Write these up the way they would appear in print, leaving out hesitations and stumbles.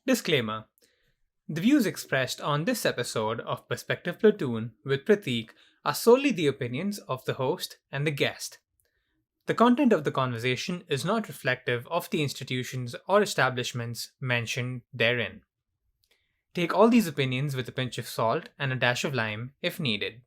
Disclaimer: the views expressed on this episode of Perspective Platoon with Prateek are solely the opinions of the host and the guest. The content of the conversation is not reflective of the institutions or establishments mentioned therein. Take all these opinions with a pinch of salt and a dash of lime if needed.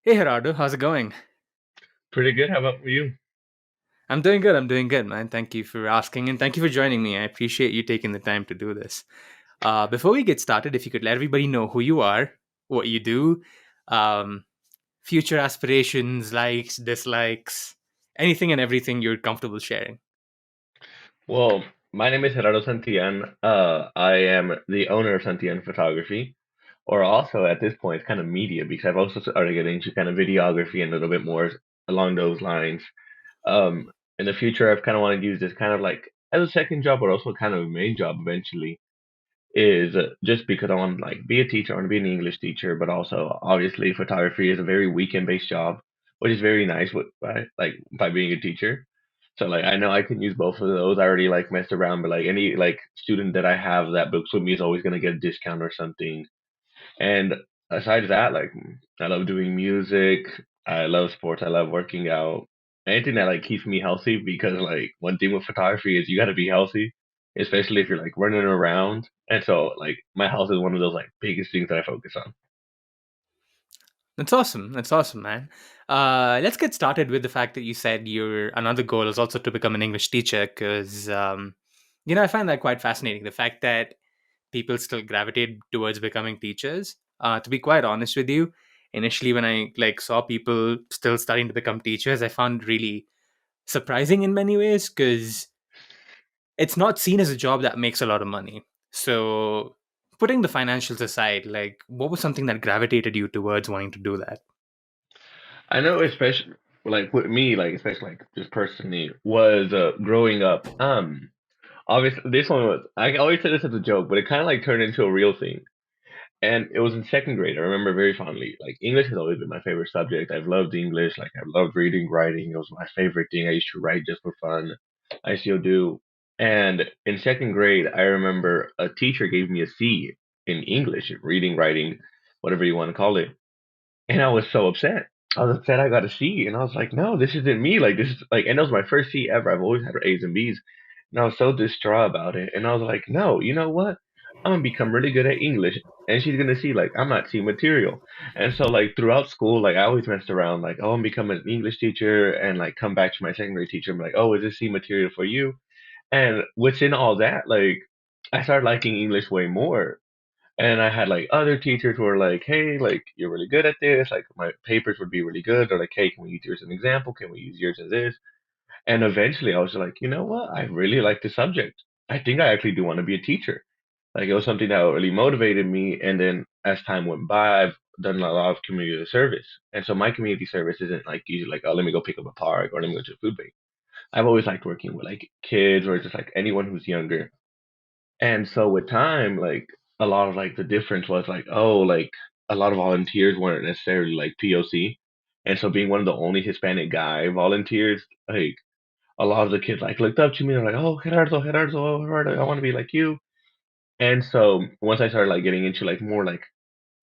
Hey Gerardo, how's it going? Pretty good. How about you? I'm doing good, man. Thank you for asking and thank you for joining me. I appreciate you taking the time to do this. Before we get started, if you could let everybody know who you are, what you do, um, future aspirations, likes, dislikes, anything and everything you're comfortable sharing. Well, my name is Gerardo Santillan. I am the owner of Santillan Photography, or also at this point, it's kind of media because I've also started getting into kind of videography and a little bit more along those lines. In the future, I've kind of want to use this kind of like as a second job, but also kind of a main job eventually. Is just because I want to like be a teacher, I want to be an English teacher, but also obviously photography is a very weekend based job, which is very nice with by being a teacher. So like I know I can use both of those. I already like messed around, but like any like student that I have that books with me is always gonna get a discount or something. And aside that, like I love doing music, I love sports, I love working out. Anything that like keeps me healthy because like one thing with photography is you gotta be healthy, especially if you're like running around. And so like my health is one of those like biggest things that I focus on. That's awesome. That's awesome, man. Let's get started with the fact that you said your another goal is also to become an English teacher because, I find that quite fascinating. The fact that people still gravitate towards becoming teachers. To be quite honest with you, initially when I like saw people still starting to become teachers, I found really surprising in many ways because it's not seen as a job that makes a lot of money. So, putting the financials aside, like what was something that gravitated you towards wanting to do that? I know especially like with me, like especially like just personally, was growing up. Obviously this one was I always say this as a joke, but it kinda like turned into a real thing. And it was in second grade. I remember very fondly. Like English has always been my favorite subject. I've loved English. Like I've loved reading, writing. It was my favorite thing. I used to write just for fun. I still do. And in second grade, I remember a teacher gave me a C in English, reading, writing, whatever you want to call it. And I was so upset. I was upset I got a C, and I was like, no, this isn't me. Like this is like, and that was my first C ever. I've always had A's and B's, and I was so distraught about it. And I was like, no, you know what? I'm gonna become really good at English, and she's gonna see like I'm not C material. And so like throughout school, like I always messed around, like oh I'm becoming an English teacher, and like come back to my second grade teacher, and be like, oh is this C material for you? And within all that, like I started liking English way more. And I had like other teachers who were like, "Hey, like you're really good at this. Like my papers would be really good." Or like, "Hey, can we use yours as an example? Can we use yours as this?" And eventually, I was like, "You know what? I really like the subject. I think I actually do want to be a teacher." Like it was something that really motivated me. And then as time went by, I've done a lot of community service. And so my community service isn't like usually like, "Oh, let me go pick up a park or let me go to a food bank." I've always liked working with like kids or just like anyone who's younger. And so with time, like a lot of like the difference was like, oh, like a lot of volunteers weren't necessarily like POC. And so being one of the only Hispanic guy volunteers, like a lot of the kids like looked up to me. They're like, oh, Gerardo, Gerardo, oh, Gerardo, I want to be like you. And so once I started like getting into like more like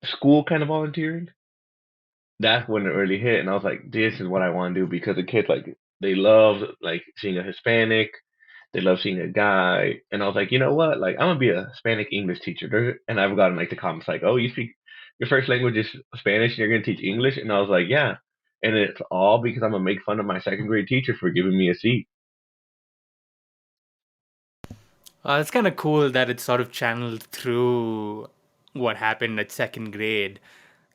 school kind of volunteering, that's when it really hit. And I was like, this is what I want to do because the kids like they love like seeing a Hispanic. They love seeing a guy, and I was like, you know what? Like, I'm gonna be a Hispanic English teacher. And I've gotten like the comments like, oh, you speak your first language is Spanish, and you're gonna teach English, and I was like, yeah. And it's all because I'm gonna make fun of my second grade teacher for giving me a C. It's kind of cool that it's sort of channeled through what happened at second grade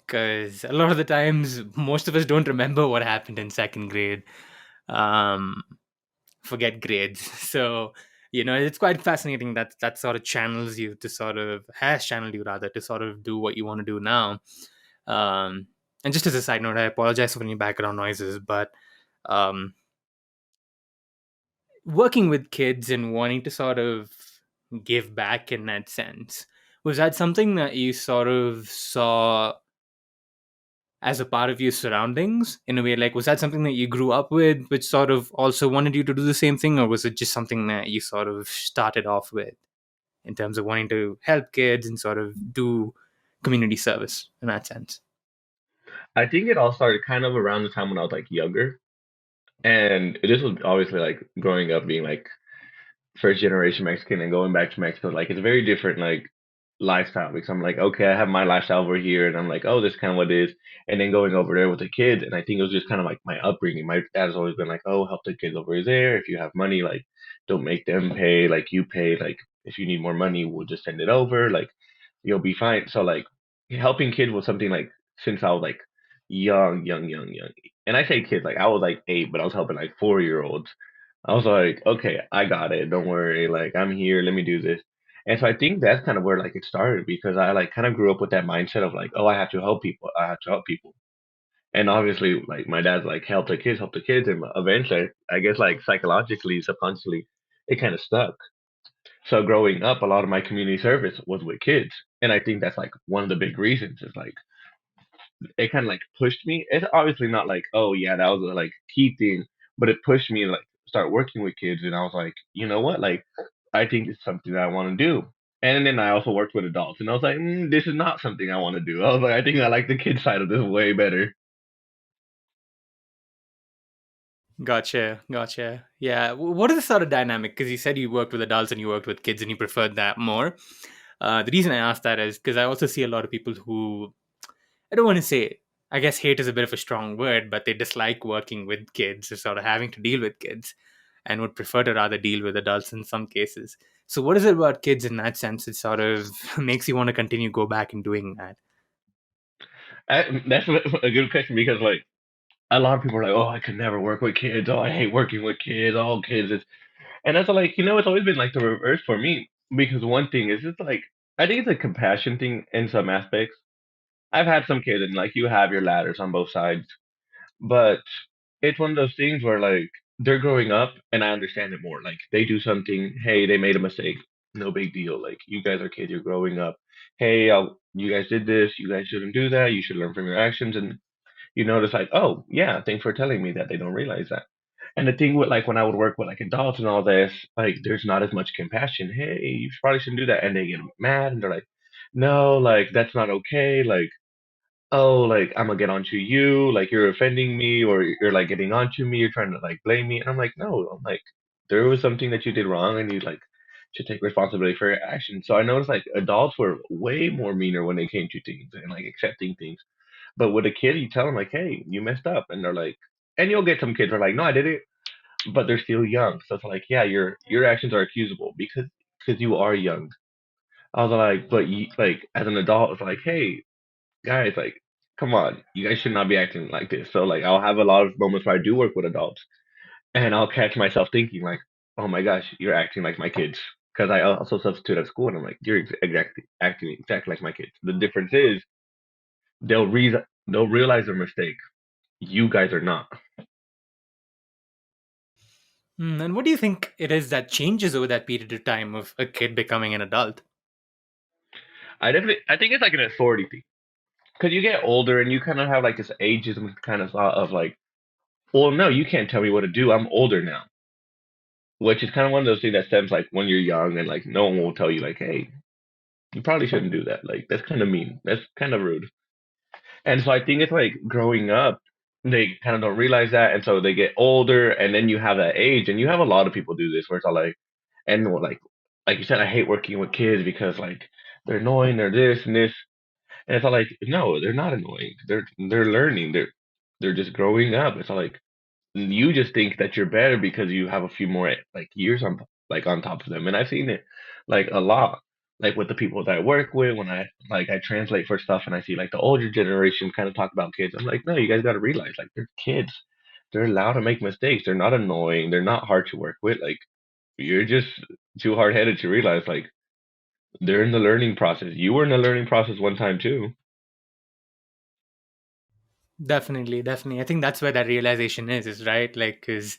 because a lot of the times most of us don't remember what happened in second grade. Um, Forget grades. So, it's quite fascinating that that sort of channels you to sort of has channeled you rather to sort of do what you want to do now. Um, and just as a side note, I apologize for any background noises, but um, working with kids and wanting to sort of give back in that sense, was that something that you sort of saw as a part of your surroundings in a way? Like, was that something that you grew up with, which sort of also wanted you to do the same thing, or was it just something that you sort of started off with in terms of wanting to help kids and sort of do community service in that sense? I think it all started kind of around the time when I was like younger, and this was obviously like growing up being like first generation Mexican and going back to Mexico, like it's a very different like lifestyle because I'm like, okay, I have my lifestyle over here, and I'm like, oh, this is kind of what it is. And then going over there with the kids, and I think it was just kind of like my upbringing. My dad has always been like, oh, help the kids over there. If you have money, like, don't make them pay, like you pay. Like, if you need more money, we'll just send it over. Like, you'll be fine. So like, helping kids was something like since I was like young. And I say kids, like I was like 8, but I was helping like 4-year olds. I was like, okay, I got it. Don't worry. Like, I'm here. Let me do this. And so I think that's kind of where like it started because I like kind of grew up with that mindset of like, oh, I have to help people. I have to help people. And obviously, like my dad's like, help the kids. And eventually, I guess like psychologically, subconsciously, it kind of stuck. So growing up, a lot of my community service was with kids. And I think that's like one of the big reasons is like it kind of like pushed me. It's obviously not like, oh yeah, that was a like key thing, but it pushed me to like start working with kids. And I was like, you know what? Like, I think it's something that I want to do. And then I also worked with adults, and I was like, this is not something I want to do. I was like, I think I like the kid side of this way better. Gotcha. Yeah. What is the sort of dynamic? Because you said you worked with adults and you worked with kids and you preferred that more. The reason I asked that is because I also see a lot of people who, I don't want to say, I guess hate is a bit of a strong word, but they dislike working with kids or sort of having to deal with kids and would prefer to rather deal with adults in some cases. So, what is it about kids in that sense that sort of makes you want to continue go back and doing that? That's a good question because like a lot of people are like, oh, I could never work with kids. Oh, I hate working with kids. All kids is, and that's like it's always been like the reverse for me because one thing is it's like I think it's a compassion thing in some aspects. I've had some kids and like you have your ladders on both sides. But it's one of those things where like they're growing up and I understand it more. Like they do something, hey, they made a mistake. No big deal. Like you guys are kids, you're growing up. Hey, you guys did this. You guys shouldn't do that. You should learn from your actions. And you notice like, oh yeah, thanks for telling me that. They don't realize that. And the thing with like when I would work with like adults and all this, like there's not as much compassion. Hey, you probably shouldn't do that. And they get mad and they're like, no, like that's not okay. Like oh, like I'm gonna get onto you, like you're offending me, or you're like getting onto me, you're trying to like blame me, and I'm like, no, I'm like there was something that you did wrong, and you like should take responsibility for your actions. So I noticed like adults were way more meaner when they came to things and like accepting things, but with a kid, you tell them like, hey, you messed up, and they're like, and you'll get some kids who are like, no, I did it, but they're still young, so it's like, yeah, your actions are accusable because you are young. I was like, but you like as an adult, it's like, hey, guys, like, come on, you guys should not be acting like this. So like, I'll have a lot of moments where I do work with adults, and I'll catch myself thinking like, oh my gosh, you're acting like my kids. Because I also substitute at school, and I'm like, you're exactly acting exactly like my kids. The difference is they'll realize their mistake. You guys are not. And what do you think it is that changes over that period of time of a kid becoming an adult? I think it's like an authority thing. Because you get older and you kind of have like this ageism kind of thought of like, well, no, you can't tell me what to do. I'm older now, which is kind of one of those things that stems like when you're young and like no one will tell you like, hey, you probably shouldn't do that. Like that's kind of mean. That's kind of rude. And so I think it's like growing up, they kind of don't realize that, and so they get older, and then you have that age, and you have a lot of people do this where it's all like, and like you said, I hate working with kids because like they're annoying, they're this and this, and it's all like, no, they're not annoying. They're learning. They're just growing up. It's all like you just think that you're better because you have a few more like years on like on top of them. And I've seen it like a lot, like with the people that I work with when I translate for stuff and I see like the older generation kind of talk about kids. I'm like, no, you guys got to realize like they're kids. They're allowed to make mistakes. They're not annoying. They're not hard to work with. Like you're just too hard headed to realize like they're in the learning process. You were in the learning process one time too. Definitely. I think that's where that realization is right? Like, because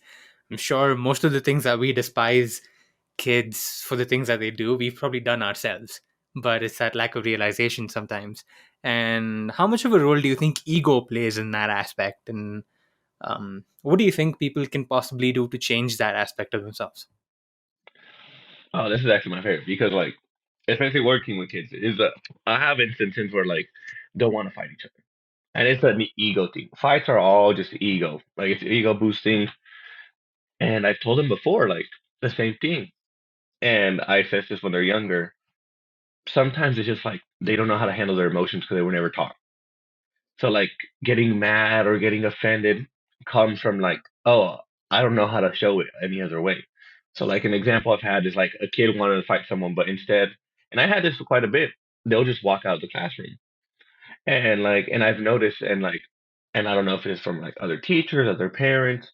I'm sure most of the things that we despise kids for the things that they do, we've probably done ourselves. But it's that lack of realization sometimes. And how much of a role do you think ego plays in that aspect? And what do you think people can possibly do to change that aspect of themselves? Oh, this is actually my favorite because like, especially working with kids, is that I have instances where like don't want to fight each other, and it's an ego thing. Fights are all just ego, like it's ego boosting. And I've told them before, like the same thing. And I said this when they're younger. Sometimes it's just like they don't know how to handle their emotions because they were never taught. So like getting mad or getting offended comes from like, oh, I don't know how to show it any other way. So like an example I've had is like a kid wanted to fight someone, but instead, and I had this quite a bit, they'll just walk out of the classroom. And like, and I've noticed, and like, and I don't know if it's from like other teachers, other parents,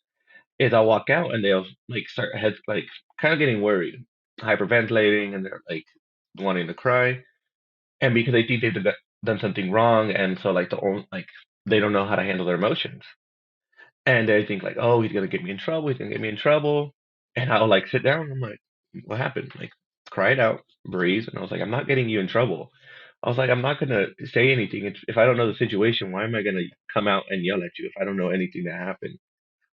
is I'll walk out and they'll like start heads like kind of getting worried, hyperventilating, and they're like wanting to cry, and because they think they've done something wrong, and so like the only like they don't know how to handle their emotions, and they think like, oh, he's gonna get me in trouble, he's gonna get me in trouble, and I'll like sit down, and I'm like, what happened? Like, cry it out, breathe, and I was like, I'm not getting you in trouble. I was like, I'm not gonna say anything if I don't know the situation. Why am I gonna come out and yell at you if I don't know anything that happened?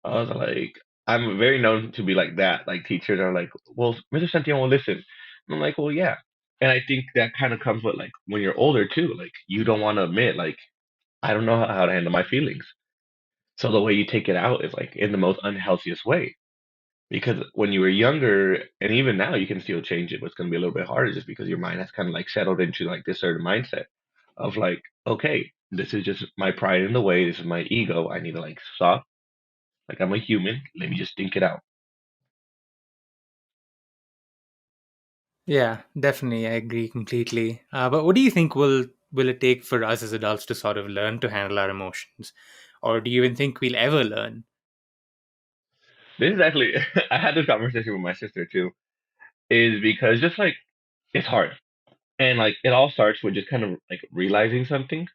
I was like, I'm very known to be like that. Like teachers are like, well, Mr. Santillan will listen. I'm like, well, yeah. And I think that kind of comes with like when you're older too. Like you don't want to admit like I don't know how to handle my feelings. So the way you take it out is like in the most unhealthiest way. Because when you were younger, and even now, you can still change it, but it's going to be a little bit harder just because your mind has kind of like settled into like this certain mindset of like, okay, this is just my pride in the way. This is my ego. I need to like stop. Like I'm a human. Let me just think it out. Yeah, definitely. I agree completely. But what do you think will it take for us as adults to sort of learn to handle our emotions, or do you even think we'll ever learn? This is actually I had this conversation with my sister too, is because just like it's hard. And like it all starts with just kind of like realizing something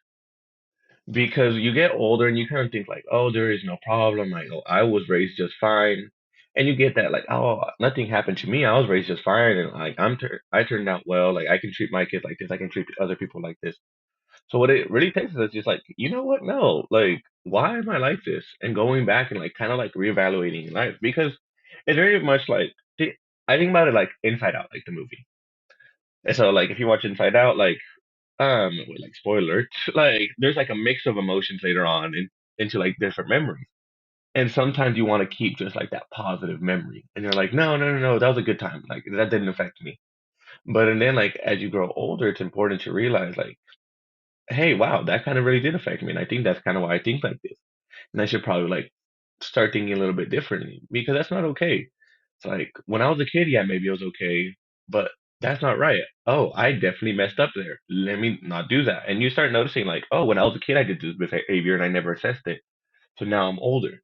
because you get older and you kind of think like, oh, there is no problem. Like, oh, I was raised just fine. And you get that like, oh, nothing happened to me. I was raised just fine and like I turned out well. Like I can treat my kids like this. I can treat other people like this. So what it really takes is just like, you know what? No, like, why am I like this? And going back and like kind of like reevaluating life because it's very much like I think about it like Inside Out, like the movie. And so like if you watch Inside Out, with, like spoiler, like there's like a mix of emotions later on into like different memories. And sometimes you want to keep just like that positive memory, and you're like, no, no, no, no, that was a good time. Like that didn't affect me. But and then like as you grow older, it's important to realize like hey, wow, that kind of really did affect me. And I think that's kind of why I think like this. And I should probably like start thinking a little bit differently because that's not okay. It's like when I was a kid, yeah, maybe it was okay, but that's not right. Oh, I definitely messed up there. Let me not do that. And you start noticing like, oh, when I was a kid, I did this behavior and I never assessed it. So now I'm older.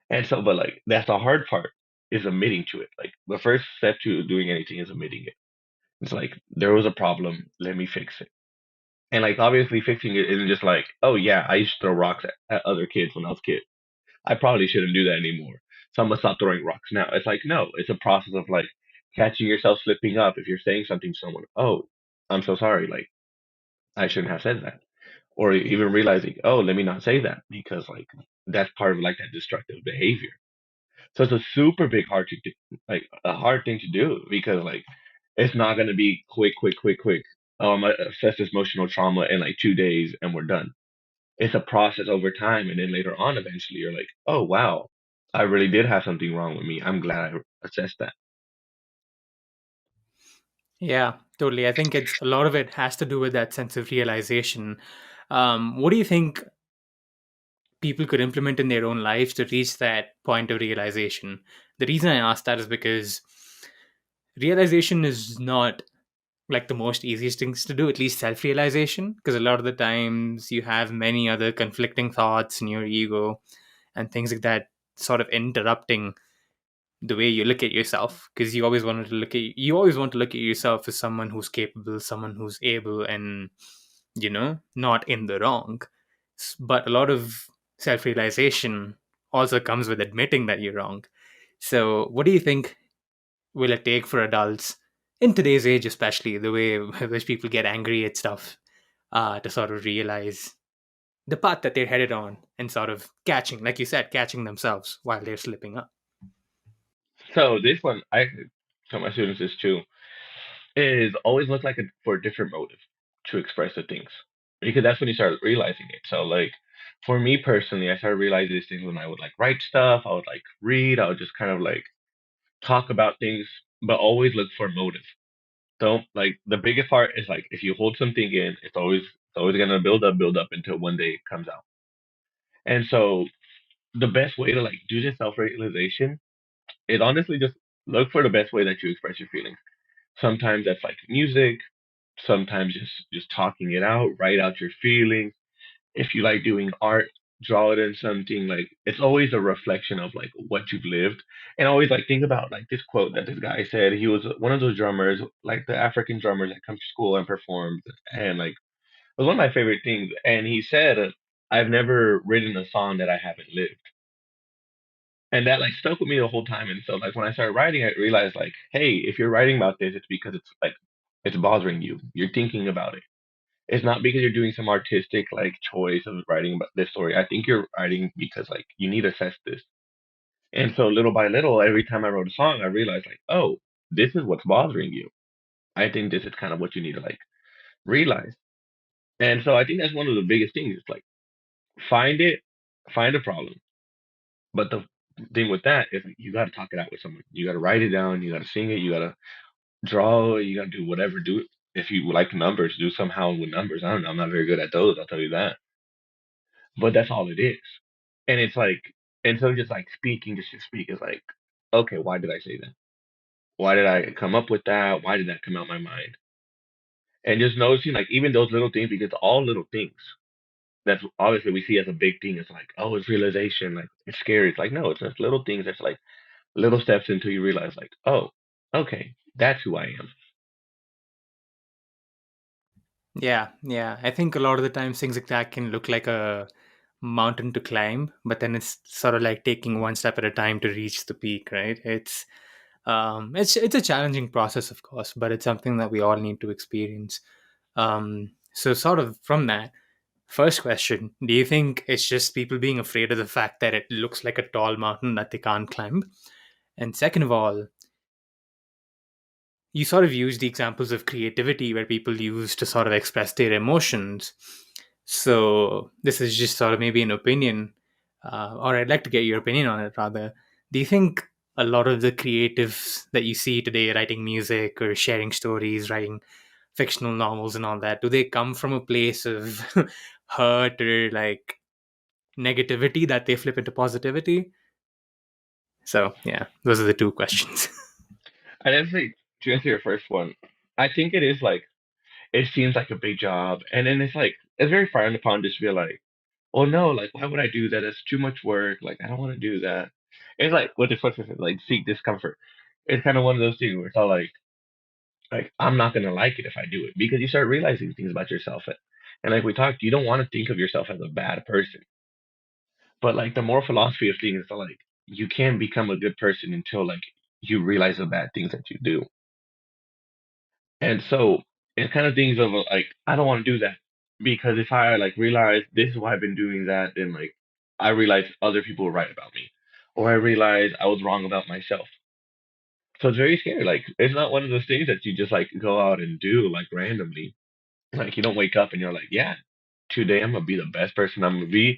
And so, but like that's the hard part is admitting to it. Like the first step to doing anything is admitting it. It's like there was a problem. Let me fix it. And like obviously fixing it isn't just like, oh yeah, I used to throw rocks at other kids when I was a kid. I probably shouldn't do that anymore. So I'm gonna stop throwing rocks now. It's like no, it's a process of like catching yourself slipping up if you're saying something to someone. Oh, I'm so sorry. Like I shouldn't have said that. Or even realizing, oh, let me not say that because like that's part of like that destructive behavior. So it's a super big hard to do, like a hard thing to do because like it's not gonna be quick, quick, quick, quick. Oh, I'm gonna assess this emotional trauma in like 2 days and we're done. It's a process over time, and then later on, eventually, you're like, oh wow, I really did have something wrong with me. I'm glad I assessed that. Yeah, totally. I think it's a lot of it has to do with that sense of realization. What do you think people could implement in their own lives to reach that point of realization? The reason I ask that is because realization is not like the most easiest things to do, at least self realization, because a lot of the times you have many other conflicting thoughts in your ego and things like that sort of interrupting the way you look at yourself, because you always want to look at yourself as someone who's capable, someone who's able, and not in the wrong. But a lot of self realization also comes with admitting that you're wrong. So, what do you think will it take for adults in today's age, especially the way which people get angry at stuff, to sort of realize the path that they're headed on and sort of catching, like you said, catching themselves while they're slipping up? So this one, I tell my students this too, is always look like for a different motive to express the things, because that's when you start realizing it. So like for me personally, I started realizing these things when I would like write stuff, I would like read, I would just kind of like talk about things, but always look for motive. Don't like the biggest part is like if you hold something in, it's always gonna build up until one day it comes out. And so the best way to like do this self realization is honestly just look for the best way that you express your feelings. Sometimes that's like music, sometimes just talking it out, write out your feelings. If you like doing art, draw it in something. Like it's always a reflection of like what you've lived. And always like think about like this quote that this guy said. He was one of those drummers, like the African drummers that come to school and perform, and like it was one of my favorite things. And he said, I've never written a song that I haven't lived. And that like stuck with me the whole time. And so like when I started writing, I realized like, hey, if you're writing about this, it's because it's like it's bothering you. You're thinking about it. It's not because you're doing some artistic like choice of writing about this story. I think you're writing because like you need to assess this. And so little by little, every time I wrote a song, I realized like, oh, this is what's bothering you. I think this is kind of what you need to like realize. And so I think that's one of the biggest things. It's like find it, find a problem. But the thing with that is like, you got to talk it out with someone. You got to write it down. You got to sing it. You got to draw. You got to do whatever. Do it. If you like numbers, do somehow with numbers. I don't know. I'm not very good at those. I'll tell you that. But that's all it is. And it's like, and so just like speaking, just to speak is like, okay, why did I say that? Why did I come up with that? Why did that come out my mind? And just noticing like even those little things, because all little things. That's obviously we see as a big thing. It's like, oh, it's realization, like it's scary. It's like, no, it's just little things that's like little steps until you realize like, oh, okay, that's who I am. Yeah, yeah. I think a lot of the times things like that can look like a mountain to climb, but then it's sort of like taking one step at a time to reach the peak, right? It's a challenging process, of course, but it's something that we all need to experience. So sort of from that, first question, do you think it's just people being afraid of the fact that it looks like a tall mountain that they can't climb? And second of all, you sort of use the examples of creativity where people use to sort of express their emotions. So this is just sort of maybe an opinion, or I'd like to get your opinion on it rather. Do you think a lot of the creatives that you see today writing music or sharing stories, writing fictional novels and all that, do they come from a place of hurt or like negativity that they flip into positivity? So yeah, those are the two questions. I definitely to answer your first one, I think it is like it seems like a big job, and then it's like it's very frowned upon just to be like, oh no, like why would I do that? It's too much work. Like I don't want to do that. It's like what this question is like seek discomfort. It's kind of one of those things where it's all like I'm not gonna like it if I do it because you start realizing things about yourself. And like we talked, you don't want to think of yourself as a bad person. But like the more philosophy of things is like you can't become a good person until like you realize the bad things that you do. And so it's kind of things of like I don't want to do that because if I like realize this is why I've been doing that, then like I realize other people were right about me, or I realize I was wrong about myself. So it's very scary. Like it's not one of those things that you just like go out and do like randomly. Like you don't wake up and you're like, yeah, today I'm gonna be the best person I'm gonna be,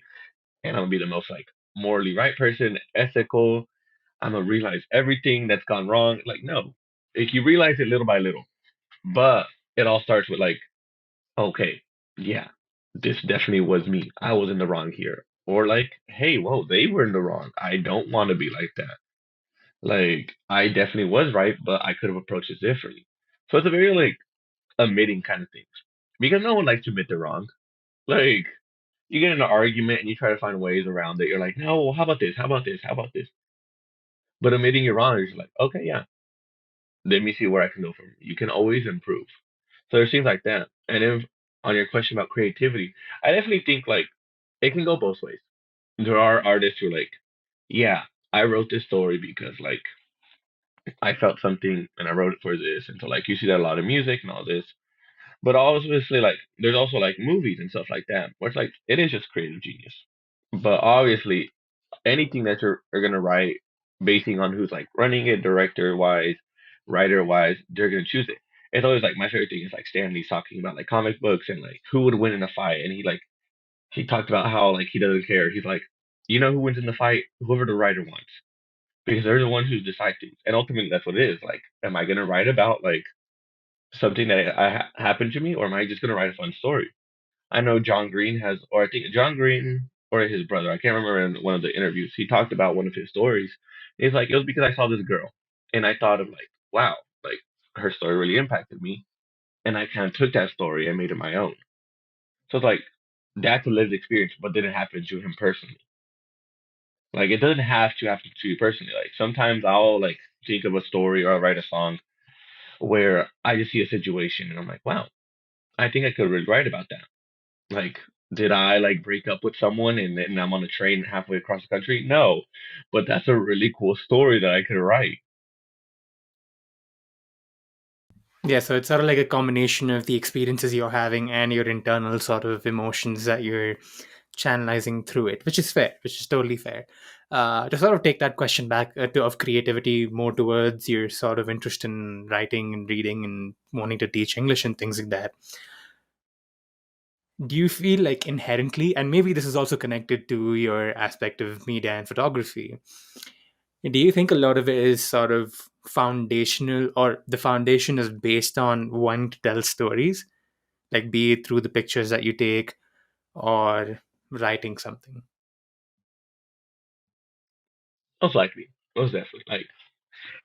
and I'm gonna be the most like morally right person, ethical. I'm gonna realize everything that's gone wrong. Like no, if you realize it little by little, but it all starts with like, okay, yeah, this definitely was me. I was in the wrong here, or like, hey, whoa, they were in the wrong. I don't want to be like that. Like I definitely was right, but I could have approached it differently. So it's a very like admitting kind of things because no one likes to admit they're wrong. Like you get in an argument and you try to find ways around it. You're like, no, well, how about this? How about this? How about this? But admitting you're wrong, you're just like, okay, yeah, let me see where I can go from. Here. You can always improve. So there's things like that. And then on your question about creativity, I definitely think like it can go both ways. There are artists who are like, yeah. I wrote this story because like I felt something and I wrote it for this. And so like you see that a lot of music and all this. But obviously like there's also like movies and stuff like that where it's like it is just creative genius. But obviously anything that you're gonna write basing on who's like running it, director wise, writer wise, they're gonna choose it. It's always like my favorite thing is like Stanley's talking about like comic books and like who would win in a fight, and he talked about how like he doesn't care. He's like, you know who wins in the fight? Whoever the writer wants, because they're the ones who decide things, and ultimately that's what it is. Like, am I gonna write about like something that happened to me, or am I just gonna write a fun story? I know John Green has, or I think John Green or his brother, I can't remember in one of the interviews, he talked about one of his stories. He's like, it was because I saw this girl and I thought of like, wow, like her story really impacted me. And I kind of took that story and made it my own. So it's like, that's a lived experience, but didn't happen to him personally. Like, it doesn't have to happen to you personally. Like, sometimes I'll like think of a story or I'll write a song where I just see a situation and I'm like, wow, I think I could really write about that. Like, did I like break up with someone and then I'm on a train halfway across the country? No, but that's a really cool story that I could write. Yeah, so it's sort of like a combination of the experiences you're having and your internal sort of emotions that you're channelizing through it, which is fair, which is totally fair. To sort of take that question back of creativity more towards your sort of interest in writing and reading and wanting to teach English and things like that, do you feel like inherently, and maybe this is also connected to your aspect of media and photography, do you think a lot of it is sort of foundational, or the foundation is based on wanting to tell stories, like be it through the pictures that you take or writing something? Most likely, most definitely. Like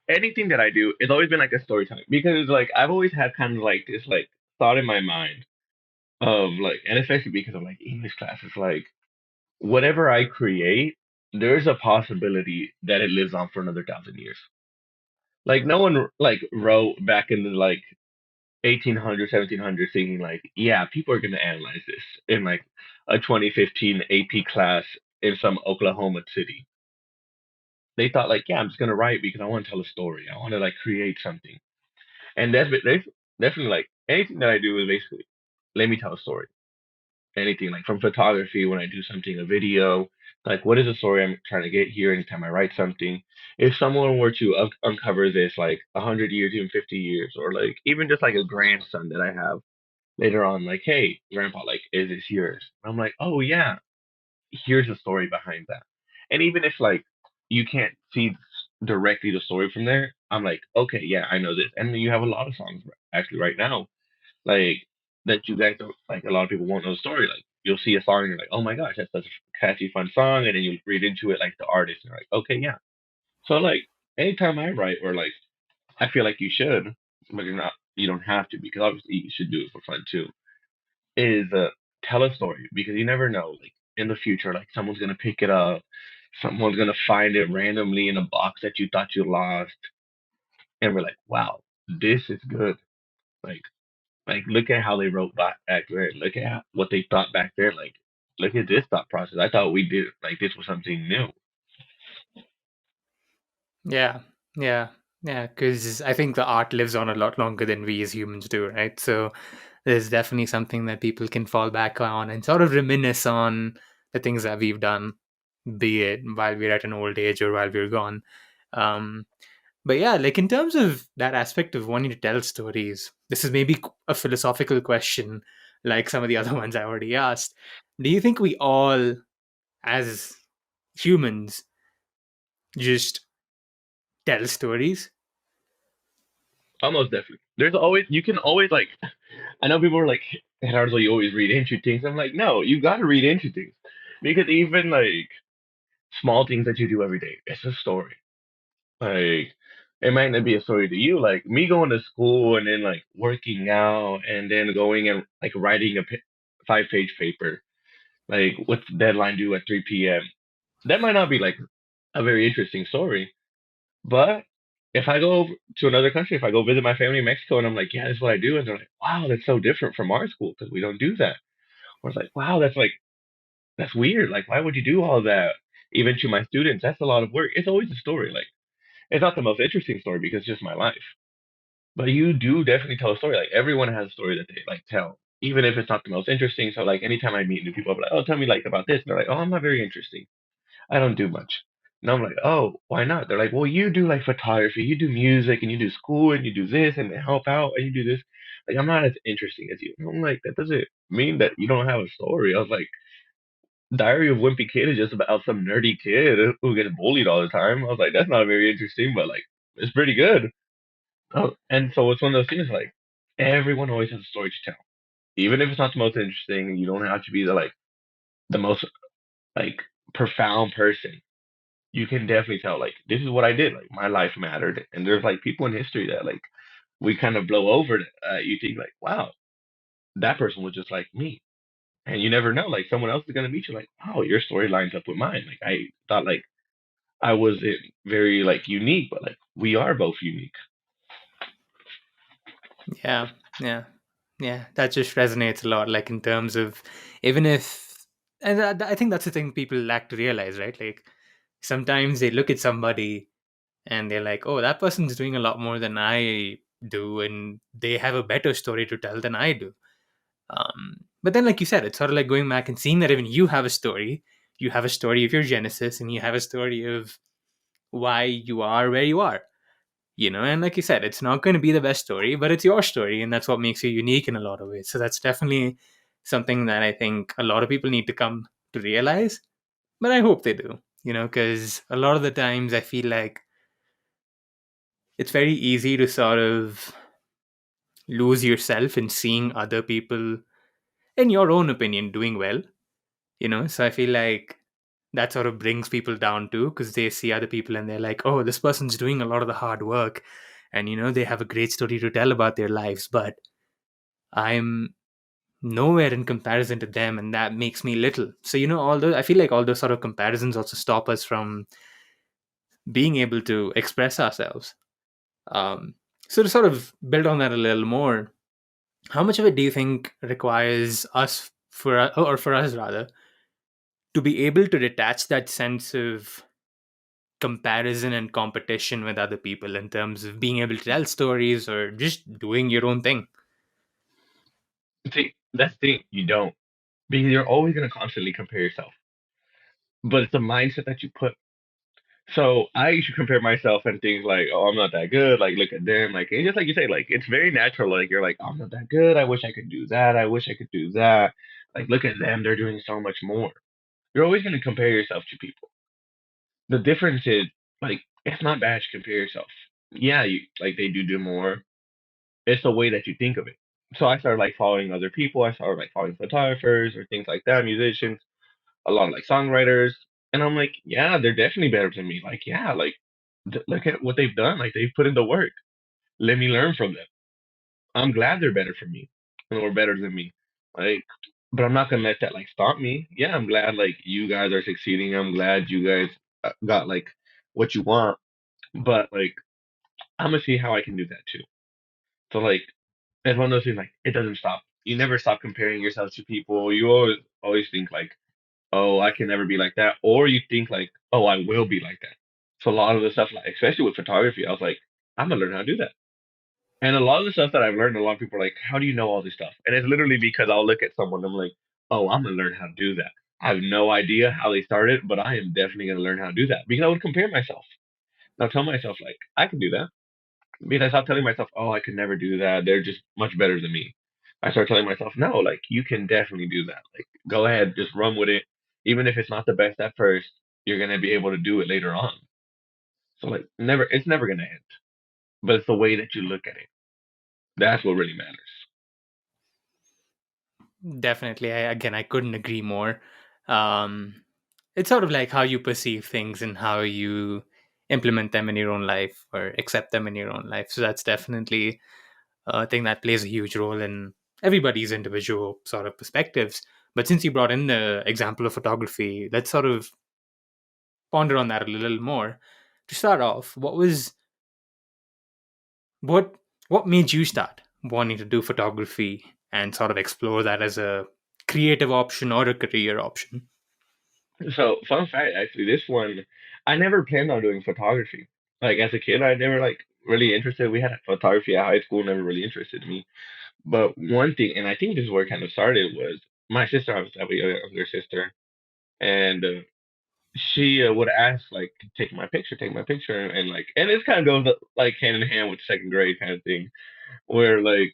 anything that I do, it's always been like a storytelling because like I've always had kind of like this like thought in my mind of like, and especially because of like English classes, like whatever I create, there's a possibility that it lives on for another 1,000 years. Like no one like wrote back in the like 1800s, 1700s thinking like, yeah, people are going to analyze this in like a 2015 AP class in some Oklahoma city. They thought like, yeah, I'm just going to write because I want to tell a story. I want to like create something. And that's definitely like anything that I do is basically let me tell a story. Anything like from photography when I do something, a video, like what is the story I'm trying to get here anytime I write something. If someone were to uncover this like 100 years, even 50 years, or like even just like a grandson that I have later on, like, hey, grandpa, like, is this yours? I'm like, oh yeah, here's the story behind that. And even if like you can't see directly the story from there, I'm like, okay, yeah, I know this. And you have a lot of songs actually right now, like that you guys don't like. A lot of people won't know the story. Like you'll see a song and you're like, oh my gosh, that's such a catchy, fun song, and then you read into it like the artist, and you're like, okay, yeah. So like anytime I write or like I feel like you should, but you don't have to because obviously you should do it for fun too is tell a story because you never know. Like in the future, like someone's gonna pick it up, someone's gonna find it randomly in a box that you thought you lost, and we're like, wow, this is good. Like, like look at how they wrote back there. Look at what they thought back there. Like, look at this thought process. I thought we did like this was something new. Yeah, yeah, yeah. Because I think the art lives on a lot longer than we as humans do, right? So there's definitely something that people can fall back on and sort of reminisce on the things that we've done, be it while we're at an old age or while we're gone. Um, but yeah, like in terms of that aspect of wanting to tell stories, this is maybe a philosophical question, like some of the other ones I already asked. Do you think we all, as humans, just tell stories? Almost definitely. There's always you can always like. I know people are like, Gerardo, you always read into things. I'm like, no, you got to read into things because even like small things that you do every day, it's a story. Like it might not be a story to you. Like me going to school and then like working out and then going and like writing a 5-page paper, like with the deadline due at 3 p.m. That might not be like a very interesting story, but if I go to another country, if I go visit my family in Mexico and I'm like, yeah, that's what I do, and they're like, wow, that's so different from our school because we don't do that. Or it's like, wow, that's weird. Like, why would you do all that? even to my students, that's a lot of work. It's always a story. Like it's not the most interesting story because it's just my life. But you do definitely tell a story. Like everyone has a story that they like tell, even if it's not the most interesting. So like anytime I meet new people, I'm like, oh, tell me like about this. And they're like, oh, I'm not very interesting. I don't do much. And I'm like, oh, why not? They're like, well, you do like photography, you do music, and you do school, and you do this, and help out, and you do this. Like, I'm not as interesting as you. And I'm like, that doesn't mean that you don't have a story. I was like, Diary of Wimpy Kid is just about some nerdy kid who gets bullied all the time. I was like, that's not very interesting, but like, it's pretty good. Oh, and so it's one of those things like, everyone always has a story to tell, even if it's not the most interesting. You don't have to be the most like profound person. You can definitely tell like this is what I did. Like my life mattered, and there's like people in history that like we kind of blow over. You think like, wow, that person was just like me, and you never know. Like someone else is gonna meet you. Like, oh, your story lines up with mine. Like I thought like I wasn't very like unique, but like we are both unique. Yeah, yeah, yeah. That just resonates a lot. Like in terms of even if, and I think that's the thing people lack to realize, right? Like sometimes they look at somebody and they're like, "Oh, that person's doing a lot more than I do, and they have a better story to tell than I do." But then, like you said, it's sort of like going back and seeing that even you have a story. You have a story of your genesis, and you have a story of why you are where you are. And like you said, it's not going to be the best story, but it's your story, and that's what makes you unique in a lot of ways. So that's definitely something that I think a lot of people need to come to realize. But I hope they do. Because a lot of the times I feel like it's very easy to sort of lose yourself in seeing other people, in your own opinion, doing well. So I feel like that sort of brings people down too, because they see other people and they're like, oh, this person's doing a lot of the hard work, and they have a great story to tell about their lives, but I'm nowhere in comparison to them, and that makes me little. So although I feel like all those sort of comparisons also stop us from being able to express ourselves. So to sort of build on that a little more, how much of it do you think requires us for us rather to be able to detach that sense of comparison and competition with other people in terms of being able to tell stories or just doing your own thing? See, that's the thing. You don't because you're always gonna constantly compare yourself, but it's the mindset that you put. So I used to compare myself and things like, oh, I'm not that good. Like, look at them. Like, and just like you say, like, it's very natural. Like, you're like, oh, I'm not that good. I wish I could do that. I wish I could do that. Like, look at them. They're doing so much more. You're always going to compare yourself to people. The difference is, like, it's not bad to compare yourself. Yeah, like, they do more. It's the way that you think of it. So I started, like, following other people. I started, like, following photographers or things like that, musicians, a lot of, like, songwriters. And I'm like, yeah, they're definitely better than me. Like, yeah, like, look at what they've done. Like they've put in the work. Let me learn from them. I'm glad they're better for me or better than me. Like, but I'm not gonna let that like stop me. Yeah, I'm glad like you guys are succeeding. I'm glad you guys got like what you want. But like, I'm gonna see how I can do that too. So like, it's one of those things like it doesn't stop. You never stop comparing yourself to people. You always think like, oh, I can never be like that, or you think like, oh, I will be like that. So a lot of the stuff, like especially with photography, I was like, I'm gonna learn how to do that. And a lot of the stuff that I've learned, a lot of people are like, how do you know all this stuff? And it's literally because I'll look at someone and I'm like, oh, I'm gonna learn how to do that. I have no idea how they started, but I am definitely gonna learn how to do that because I would compare myself. And I'll tell myself like, I can do that. Because I stopped telling myself, oh, I could never do that. They're just much better than me. I start telling myself, no, like you can definitely do that. Like go ahead, just run with it. Even if it's not the best at first, you're gonna be able to do it later on. So like never it's never gonna end. But it's the way that you look at it. That's what really matters. Definitely. I couldn't agree more. Um, it's sort of like how you perceive things and how you implement them in your own life or accept them in your own life. So that's definitely a thing that plays a huge role in everybody's individual sort of perspectives. But since you brought in the example of photography, let's sort of ponder on that a little more. To start off, what what made you start wanting to do photography and sort of explore that as a creative option or a career option? So, fun fact, actually, this one, I never planned on doing photography. Like as a kid, I never like really interested. We had photography at high school, never really interested me. But one thing, and I think this is where it kind of started, was my sister. I have a younger sister, and she would ask like, take my picture," and like, and this kind of goes like hand in hand with second grade kind of thing, where like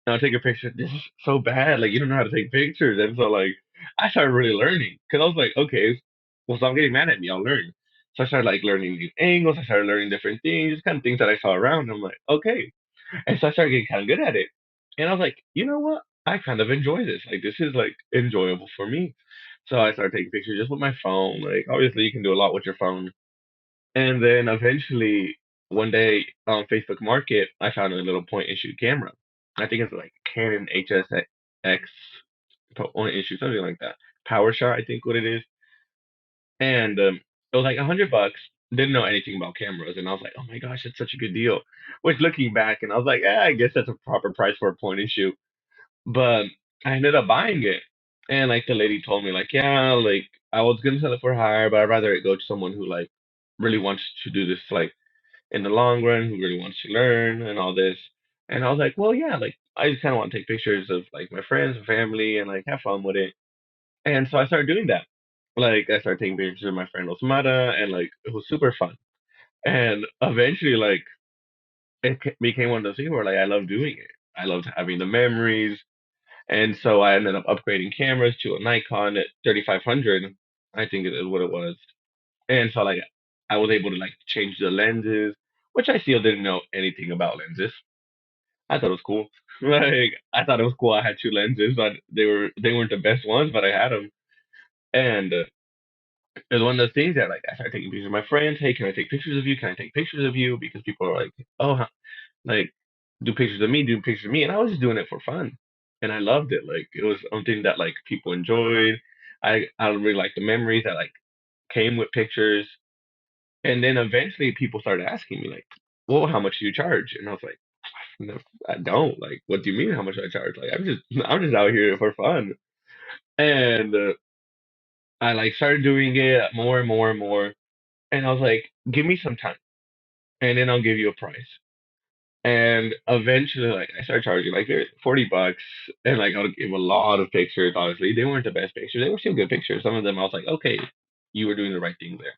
I'll take a picture. This is so bad. Like you don't know how to take pictures, and so like I started really learning because I was like, okay, well, stop getting mad at me. I'll learn. So I started like learning new angles. I started learning different things, just kind of things that I saw around. I'm like, okay, and so I started getting kind of good at it. And I was like, you know what? I kind of enjoy this. Like this is like enjoyable for me. So I started taking pictures just with my phone. Like obviously you can do a lot with your phone. And then eventually one day on Facebook Market, I found a little point and shoot camera. I think it's like Canon HSX point and shoot, something like that. Power shot, I think what it is. And it was like $100. Didn't know anything about cameras, and I was like, "Oh my gosh, it's such a good deal." Which looking back, and I was like, I guess that's a proper price for a point and shoot." But I ended up buying it, and like the lady told me, like, yeah, like I was gonna sell it for higher, but I'd rather it go to someone who like really wants to do this like in the long run, who really wants to learn and all this. And I was like, well, yeah, like I just kind of want to take pictures of like my friends and family and like have fun with it. And so I started doing that. Like I started taking pictures of my friend Osmata, and like it was super fun. And eventually, like became one of those things where like I love doing it. I loved having the memories, and so I ended up upgrading cameras to a Nikon at 3500, I think it is what it was. And so like I was able to like change the lenses, which I still didn't know anything about lenses. I thought it was cool. Like I thought it was cool. I had two lenses, but they weren't the best ones, but I had them. And it was one of those things that like I started taking pictures of my friends. Hey, can I take pictures of you? Can I take pictures of you? Because people are like, oh, like do pictures of me, do pictures of me, and I was just doing it for fun, and I loved it. Like it was something that like people enjoyed. I really like the memories that like came with pictures, and then eventually people started asking me like, well, how much do you charge? And I was like, no, I don't. Like, what do you mean how much I charge? Like I'm just out here for fun, and I like started doing it more and more and more, and I was like, give me some time, and then I'll give you a price. And eventually, like I started charging like $40, and like I'll give a lot of pictures. Honestly, they weren't the best pictures. They were still good pictures. Some of them I was like, okay, you were doing the right thing there.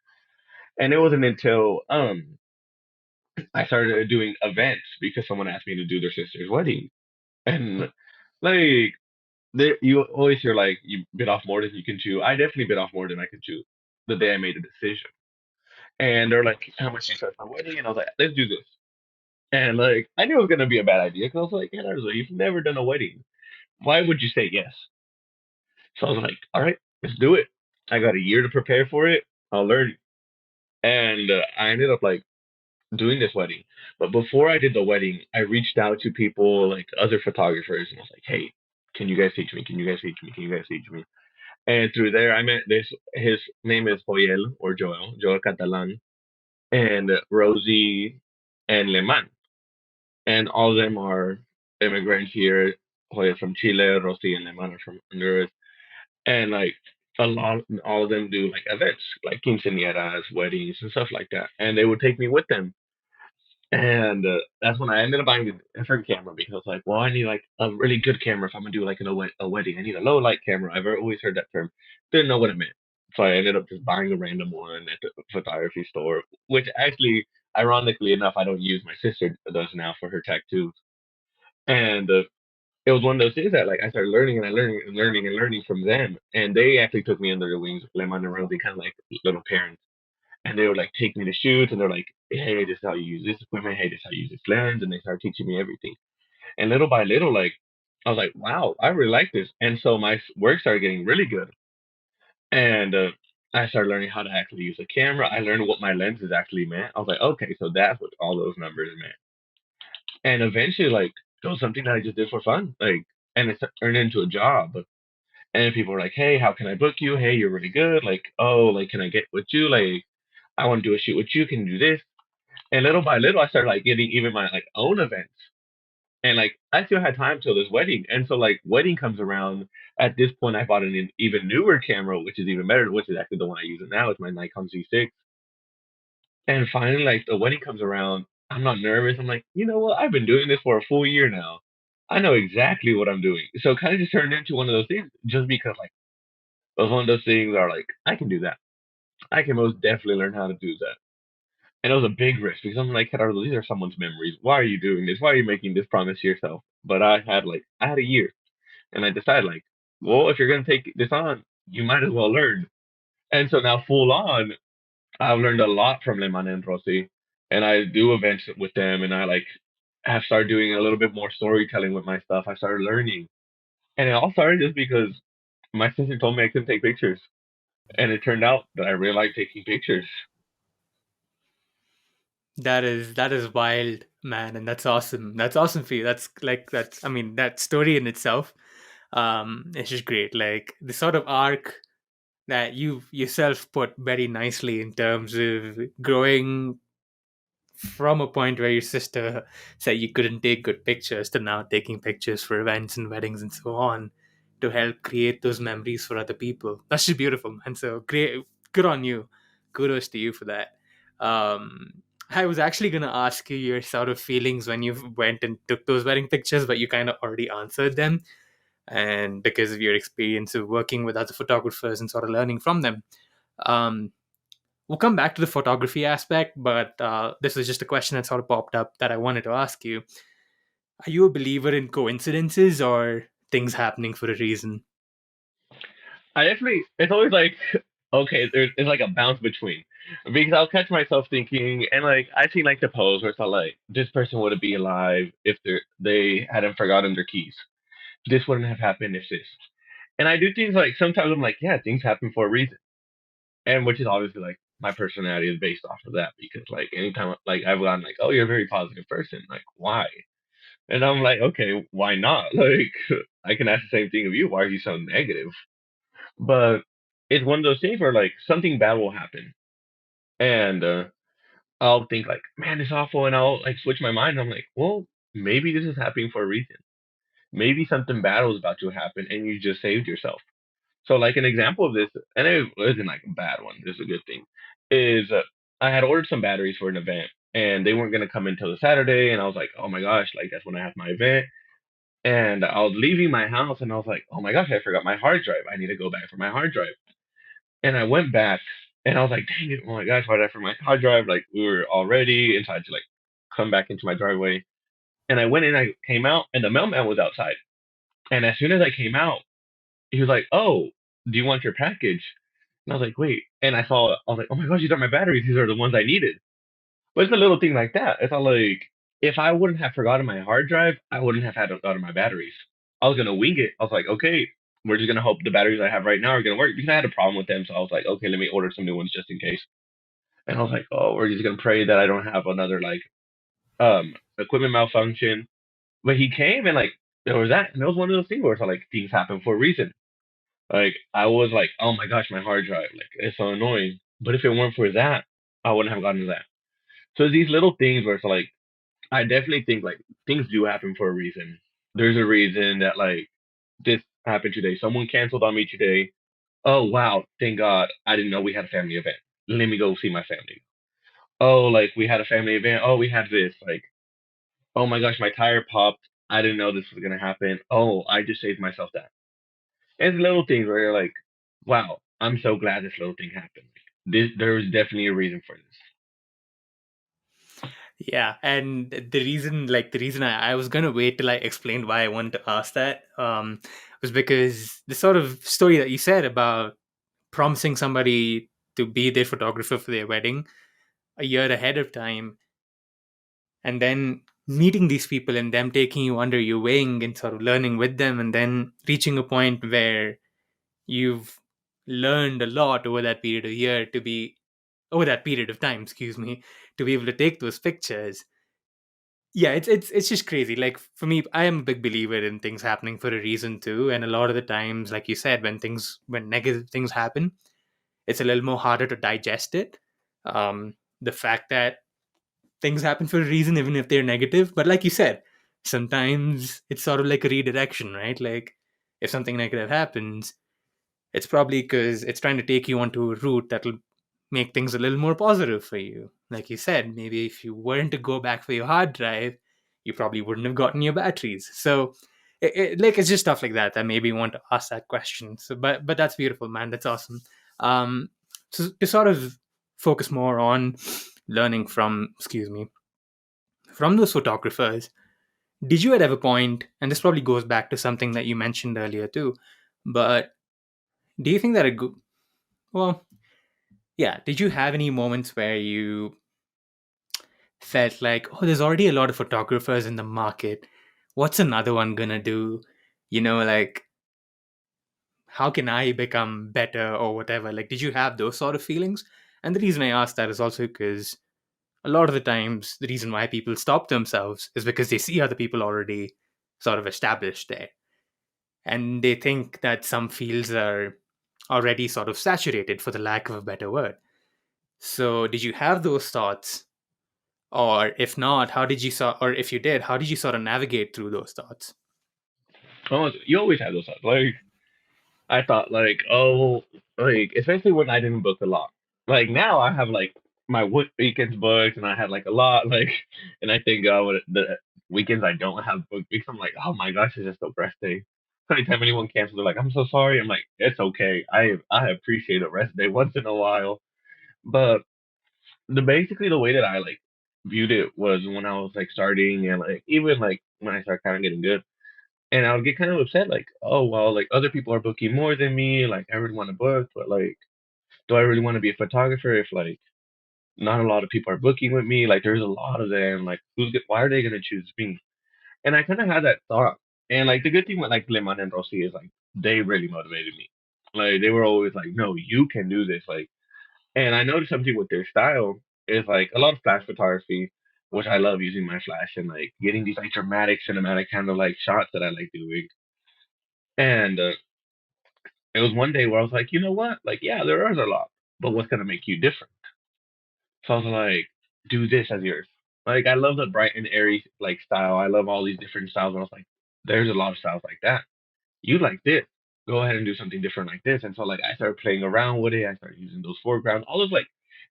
And it wasn't until I started doing events because someone asked me to do their sister's wedding, and like you always hear like you bit off more than you can chew. I definitely bit off more than I could chew the day I made a decision. And they're like, how much do you charge for a wedding? And I was like, let's do this. And like I knew it was gonna be a bad idea because I was like, yeah, you've never done a wedding. Why would you say yes? So I was like, all right, let's do it. I got a year to prepare for it. I'll learn. And I ended up like doing this wedding. But before I did the wedding, I reached out to people like other photographers, and I was like, hey, can you guys teach me? Can you guys teach me? Can you guys teach me? And through there, I met this. His name is Joel or Joel Catalan, and Rosie and Leman, and all of them are immigrants here. Joel from Chile, Rosie and Leman are from Honduras, and like a lot, all of them do like events, like quinceañeras, weddings, and stuff like that. And they would take me with them, and that's when I ended up buying a different camera because I was like, well, I need like a really good camera if I'm gonna do like a wedding. I need a low light camera. I've always heard that term, didn't know what it meant. So I ended up just buying a random one at the photography store, which actually, ironically enough, I don't use. My sister does now for her tattoos. And it was one of those things that like I started learning and I learning and learning and learning from them. And they actually took me under their wings, Lemon and Rosie, kind of like little parents. And they would like take me to shoots, and they're like, hey, this is how you use this equipment. Hey, this is how you use this lens. And they started teaching me everything. And little by little, like, I was like, wow, I really like this. And so my work started getting really good. And I started learning how to actually use a camera. I learned what my lenses actually meant. I was like, okay, so that's what all those numbers meant. And eventually, like, it was something that I just did for fun. Like, and it turned into a job. And people were like, hey, how can I book you? Hey, you're really good. Like, oh, like, can I get with you? Like, I want to do a shoot with you. Can you do this? And little by little, I started like getting even my like own events. And like I still had time till this wedding, and so like wedding comes around. At this point, I bought an even newer camera, which is even better, which is actually the one I use it now. It's my Nikon Z6. And finally, like the wedding comes around, I'm not nervous. I'm like, you know what? I've been doing this for a full year now. I know exactly what I'm doing. So it kind of just turned into one of those things, just because like it was one of those things are like I can do that. I can most definitely learn how to do that. And it was a big risk because I'm like, Gerardo, these are someone's memories. Why are you doing this? Why are you making this promise to yourself? But I had a year, and I decided like, well, if you're gonna take this on, you might as well learn. And so now full on, I've learned a lot from Leman and Rossi, and I do events with them, and I like have started doing a little bit more storytelling with my stuff. I started learning, and it all started just because my sister told me I couldn't take pictures, and it turned out that I really like taking pictures. That is wild, man, and that's awesome. That's awesome for you. That's like that's I mean that story in itself, it's just great. Like the sort of arc that you yourself put very nicely in terms of growing from a point where your sister said you couldn't take good pictures to now taking pictures for events and weddings and so on to help create those memories for other people. That's just beautiful. And so great, good on you. Kudos to you for that. I was actually going to ask you your sort of feelings when you went and took those wedding pictures, but you kind of already answered them. And because of your experience of working with other photographers and sort of learning from them. Um, we'll come back to the photography aspect, but this is just a question that sort of popped up that I wanted to ask you. Are you a believer in coincidences or things happening for a reason? I definitely, it's always like, okay, it's like a bounce between. Because I'll catch myself thinking, and like, I've seen like the post where it's all like, this person would be alive if they hadn't forgotten their keys. This wouldn't have happened if this. And I do things like, sometimes I'm like, yeah, things happen for a reason. And which is obviously like, my personality is based off of that because like anytime like I've gotten like, oh, you're a very positive person, like why? And I'm like, okay, why not? Like I can ask the same thing of you. Why are you so negative? But it's one of those things where like something bad will happen, and I'll think like, man, it's awful, and I'll like switch my mind. I'm like, well, maybe this is happening for a reason. Maybe something bad was about to happen, and you just saved yourself. So like an example of this, and it wasn't like a bad one. This is a good thing. Is I had ordered some batteries for an event, and they weren't gonna come until the Saturday, and I was like, oh my gosh, like that's when I have my event. And I was leaving my house, and I was like, oh my gosh, I forgot my hard drive. I need to go back for my hard drive. And I went back and I was like, dang it, oh my gosh, why did I forget my hard drive? Like we were all ready and so I had to like come back into my driveway. And I went in, I came out and the mailman was outside. And as soon as I came out, he was like, oh, do you want your package? And I was like, wait. And I was like, oh my gosh, these are my batteries. These are the ones I needed. But it's a little thing like that. It's not like if I wouldn't have forgotten my hard drive, I wouldn't have had forgotten my batteries. I was gonna wing it. I was like, okay, we're just gonna hope the batteries I have right now are gonna work because I had a problem with them. So I was like, okay, let me order some new ones just in case. And I was like, oh, we're just gonna pray that I don't have another like equipment malfunction. But he came and like there was that, and it was one of those things where it's like things happen for a reason. Like I was like, oh my gosh, my hard drive, like it's so annoying. But if it weren't for that, I wouldn't have gotten to that. So these little things where it's like I definitely think like things do happen for a reason. There's a reason that like this happened today. Someone canceled on me today. Oh wow, thank God. I didn't know we had a family event. Let me go see my family. Oh, like we had a family event. Oh, we had this. Like, oh my gosh, my tire popped. I didn't know this was gonna happen. Oh, I just saved myself that. And it's little things where you're like, wow, I'm so glad this little thing happened. This there was definitely a reason for this. Yeah, and the reason I was gonna wait till I explained why I wanted to ask that was because the sort of story that you said about promising somebody to be their photographer for their wedding a year ahead of time and then meeting these people and them taking you under your wing and sort of learning with them and then reaching a point where you've learned a lot over that period of year to be over that period of time, excuse me, to be able to take those pictures. Yeah, it's just crazy. Like for me, I am a big believer in things happening for a reason too, and a lot of the times, like you said, when negative things happen, it's a little more harder to digest it. The fact that things happen for a reason, even if they're negative. But like you said, sometimes it's sort of like a redirection, right? Like if something negative happens, it's probably because it's trying to take you onto a route that'll make things a little more positive for you. Like you said, maybe if you weren't to go back for your hard drive, you probably wouldn't have gotten your batteries. So, like it's just stuff like that that made me want to ask that question. So, but that's beautiful, man. That's awesome. So to sort of focus more on learning from, excuse me, from those photographers, did you at ever point, and this probably goes back to something that you mentioned earlier too, but do you think that well, yeah, did you have any moments where you felt like, oh, there's already a lot of photographers in the market. What's another one gonna do? Like, how can I become better or whatever? Like, did you have those sort of feelings? And the reason I ask that is also because a lot of the times, the reason why people stop themselves is because they see other people already sort of established there. And they think that some fields are already sort of saturated, for the lack of a better word. So, did you have those thoughts? Or if not, or if you did, how did you sort of navigate through those thoughts? Almost, you always have those thoughts. Like I thought, like, oh, like especially when I didn't book a lot. Like now, I have like my weekends booked, and I had like a lot. Like, and I think when the weekends I don't have booked because I'm like, oh my gosh, it's just a rest day. Anytime anyone cancels, they're like, I'm so sorry. I'm like, it's okay. I appreciate a rest day once in a while. But basically the way that I like viewed it was when I was like starting and like even like when I started kind of getting good. And I would get kind of upset, like, oh well, like other people are booking more than me. Like I really want to book, but like, do I really want to be a photographer if like not a lot of people are booking with me? Like there's a lot of them. Like why are they gonna choose me? And I kind of had that thought. And like the good thing with like Leman and Rossi is like they really motivated me. Like they were always like, no, you can do this. Like, and I noticed something with their style is like a lot of flash photography, which I love using my flash and like getting these like dramatic, cinematic kind of like shots that I like doing. And it was one day where I was like, you know what? Like, yeah, there is a lot, but what's gonna make you different? So I was like, do this as yours. Like, I love the bright and airy like style. I love all these different styles. And I was like, there's a lot of styles like that. You like this? Go ahead and do something different like this. And so like I started playing around with it. I started using those foregrounds, all those like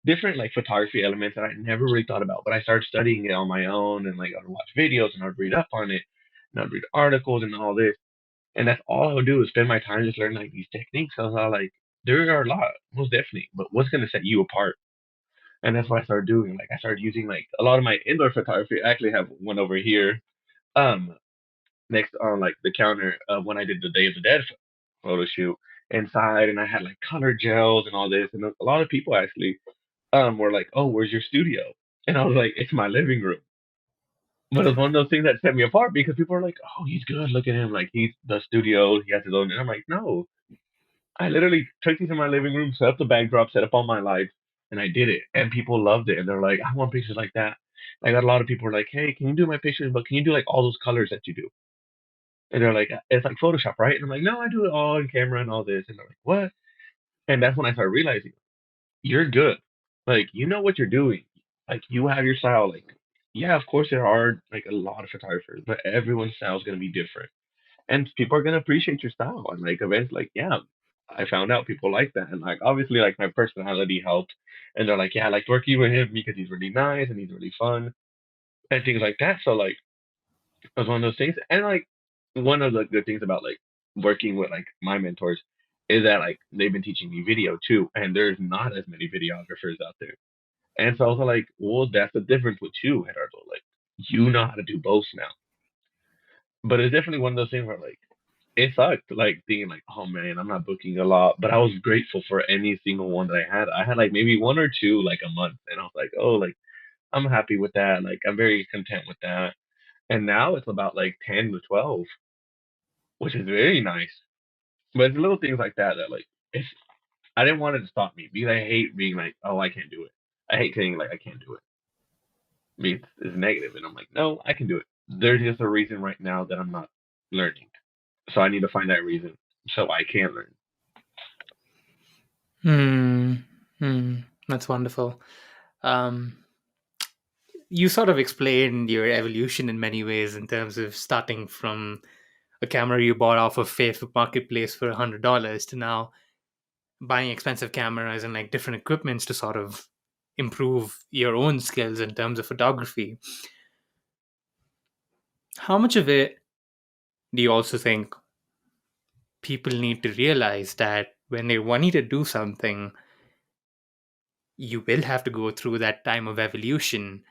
different like photography elements that I never really thought about. But I started studying it on my own and like I would watch videos and I'd read up on it and I'd read articles and all this. And that's all I would do is spend my time just learning like these techniques. I was all like, there are a lot, most definitely, but what's gonna set you apart? And that's what I started doing. Like I started using like a lot of my indoor photography. I actually have one over here, um, next on like the counter when I did the Day of the Dead photo shoot inside, and I had like color gels and all this. And a lot of people actually were like, "Oh, where's your studio?" And I was like, "It's my living room." But it's one of those things that set me apart because people are like, "Oh, he's good. Look at him. Like he's the studio. He has his own." And I'm like, "No, I literally took these in my living room, set up the backdrop, set up all my lights, and I did it. And people loved it. And they're like, I want pictures like that. I got a lot of people were like, hey, can you do my pictures? But can you do like all those colors that you do? And they're like, it's like Photoshop, right? And I'm like, no, I do it all in camera and all this. And they're like, what? And that's when I started realizing you're good. Like, you know what you're doing. Like, you have your style. Like, yeah, of course, there are like a lot of photographers, but everyone's style is going to be different. And people are gonna appreciate your style. And like events, like yeah, I found out people like that, and like obviously like my personality helped, and they're like, yeah, I liked working with him because he's really nice and he's really fun and things like that. So like it was one of those things, and like one of the good things about like working with like my mentors is that like they've been teaching me video too, and there's not as many videographers out there. And so I was like, well, that's the difference with you, Gerardo. Like you know how to do both now. But it's definitely one of those things where like it sucked, like thinking like, oh man, I'm not booking a lot. But I was grateful for any single one that I had. I had like maybe one or two like a month, and I was like, oh, like I'm happy with that. Like I'm very content with that. And now it's about like 10 to 12, which is very nice. But it's little things like that that like it's. I didn't want it to stop me because I hate being like, oh, I can't do it. I hate saying like I can't do it. I mean, it's negative, and I'm like, no, I can do it. There's just a reason right now that I'm not learning. So I need to find that reason so I can learn. Hmm. Hmm. That's wonderful. Um, you sort of explained your evolution in many ways in terms of starting from a camera you bought off of Facebook Marketplace for $100 to now buying expensive cameras and like different equipments to sort of improve your own skills in terms of photography. How much of it do you also think people need to realize that when they want you to do something, you will have to go through that time of evolution,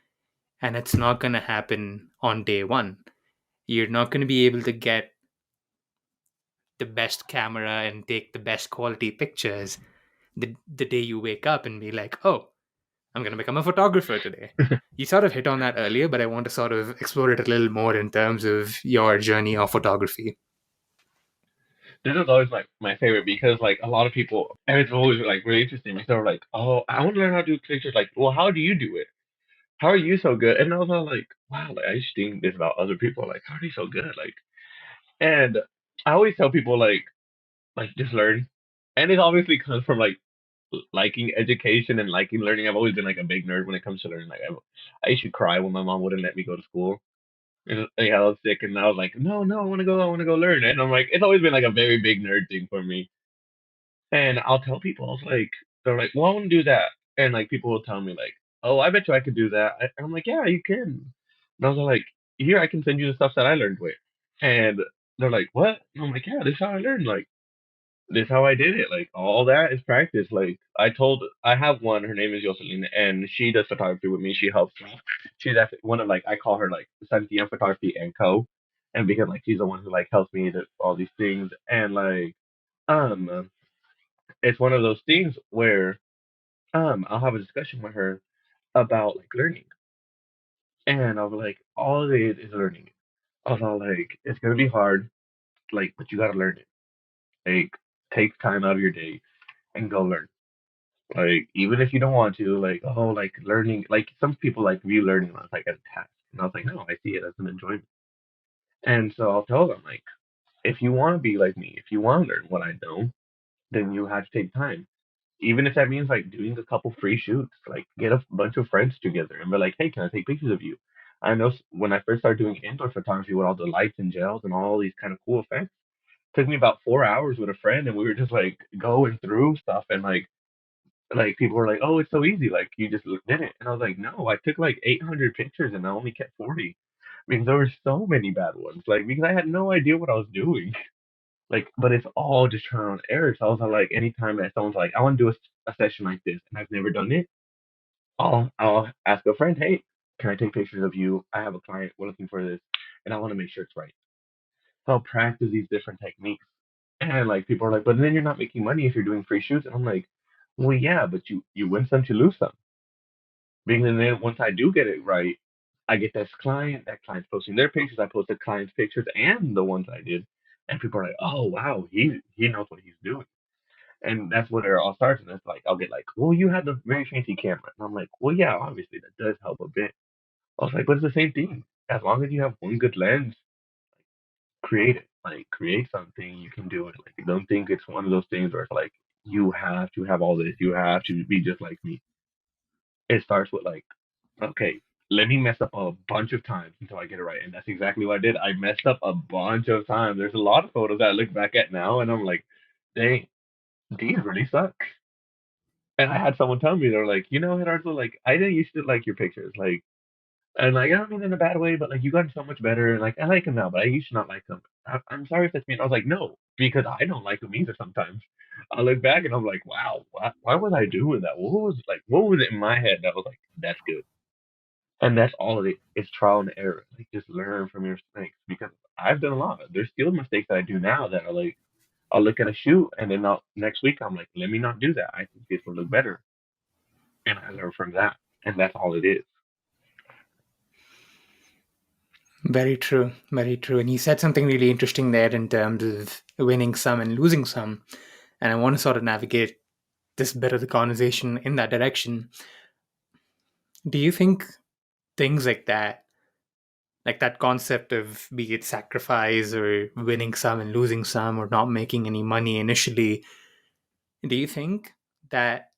and it's not going to happen on day one. You're not going to be able to get the best camera and take the best quality pictures the day you wake up and be like, oh, I'm going to become a photographer today. You sort of hit on that earlier, but I want to sort of explore it a little more in terms of your journey of photography. This is always my favorite because like a lot of people, and it's always like really interesting because they're like, oh, I want to learn how to do pictures. Like, well, how do you do it? How are you so good? And I was all like, wow, like I used to think this about other people. Like, how are you so good? Like, and I always tell people like just learn. And it obviously comes from like liking education and liking learning. I've always been like a big nerd when it comes to learning. Like I used to cry when my mom wouldn't let me go to school. And I was sick, and I was like, no, no, I want to go learn. And I'm like, it's always been like a very big nerd thing for me. And I'll tell people, I was like, they're like, well, I want to do that. And like people will tell me like, oh, I bet you I could do that. And I'm like, yeah, you can. And I was like, here, I can send you the stuff that I learned with. And they're like, what? And I'm like, yeah, this is how I learned. Like, this is how I did it. Like, all that is practice. Like, I have one. Her name is Jocelyn, and she does photography with me. She helps me. She's actually one of like I call her like Santillan Photography and Co. And because like she's the one who like helps me do all these things. And like um it's one of those things where I'll have a discussion with her about like learning, and I'll be like, all it is learning. I was all like, it's gonna be hard, like, but you gotta learn it. Like, take time out of your day and go learn. Like, even if you don't want to, like, oh, like learning, like some people like view learning as like as a task, and I was like, no, I see it as an enjoyment. And so I'll tell them like, if you want to be like me, if you want to learn what I know, then you have to take time. Even if that means like doing a couple free shoots, like get a bunch of friends together and be like, hey, can I take pictures of you? I know when I first started doing indoor photography with all the lights and gels and all these kind of cool effects, it took me about 4 hours with a friend, and we were just like going through stuff, and like people were like, oh, it's so easy, like you just did it, and I was like, no, I took like 800 pictures and I only kept 40 because there were so many bad ones, like because I had no idea what I was doing. Like, but it's all just trial and error. So I was like, anytime that someone's like, I want to do a session like this, and I've never done it, I'll ask a friend, hey, can I take pictures of you? I have a client, we're looking for this, and I want to make sure it's right. So I'll practice these different techniques, and like people are like, but then you're not making money if you're doing free shoots, and I'm like, well, yeah, but you win some, you lose some. Because then once I do get it right, I get this client, that client's posting their pictures, I post the client's pictures and the ones I did, and people are like, oh wow, he knows what he's doing. And that's where it all starts. And it's like, I'll get like, well, you had the very fancy camera. And I'm like, well, yeah, obviously that does help a bit. I was like, but it's the same thing. As long as you have one good lens, create it. Like, create something, you can do it. Like, don't think it's one of those things where it's like, you have to have all this, you have to be just like me. It starts with like, okay, let me mess up a bunch of times until I get it right. And that's exactly what I did. I messed up a bunch of times. There's a lot of photos that I look back at now and I'm like, dang, these really suck. And I had someone tell me, they're like, you know, Gerardo, like I didn't used to like your pictures, like, and like I don't mean in a bad way, but like you got so much better, and like I like them now, but I used to not like them. I'm sorry if that's mean. I was like, no, because I don't like them either. Sometimes I look back and I'm like, wow, why was I doing that? What was it in my head that was like, that's good? And that's all it is. It's trial and error. Like just learn from your mistakes because I've done a lot. There's still mistakes that I do now that are like I'll look at a shoot and then next week I'm like, let me not do that. I think this will look better, and I learn from that, and that's all it is. Very true, very true. And you said something really interesting there in terms of winning some and losing some. And I want to sort of navigate this bit of the conversation in that direction. Do you think things like that concept of be it sacrifice or winning some and losing some or not making any money initially, do you think that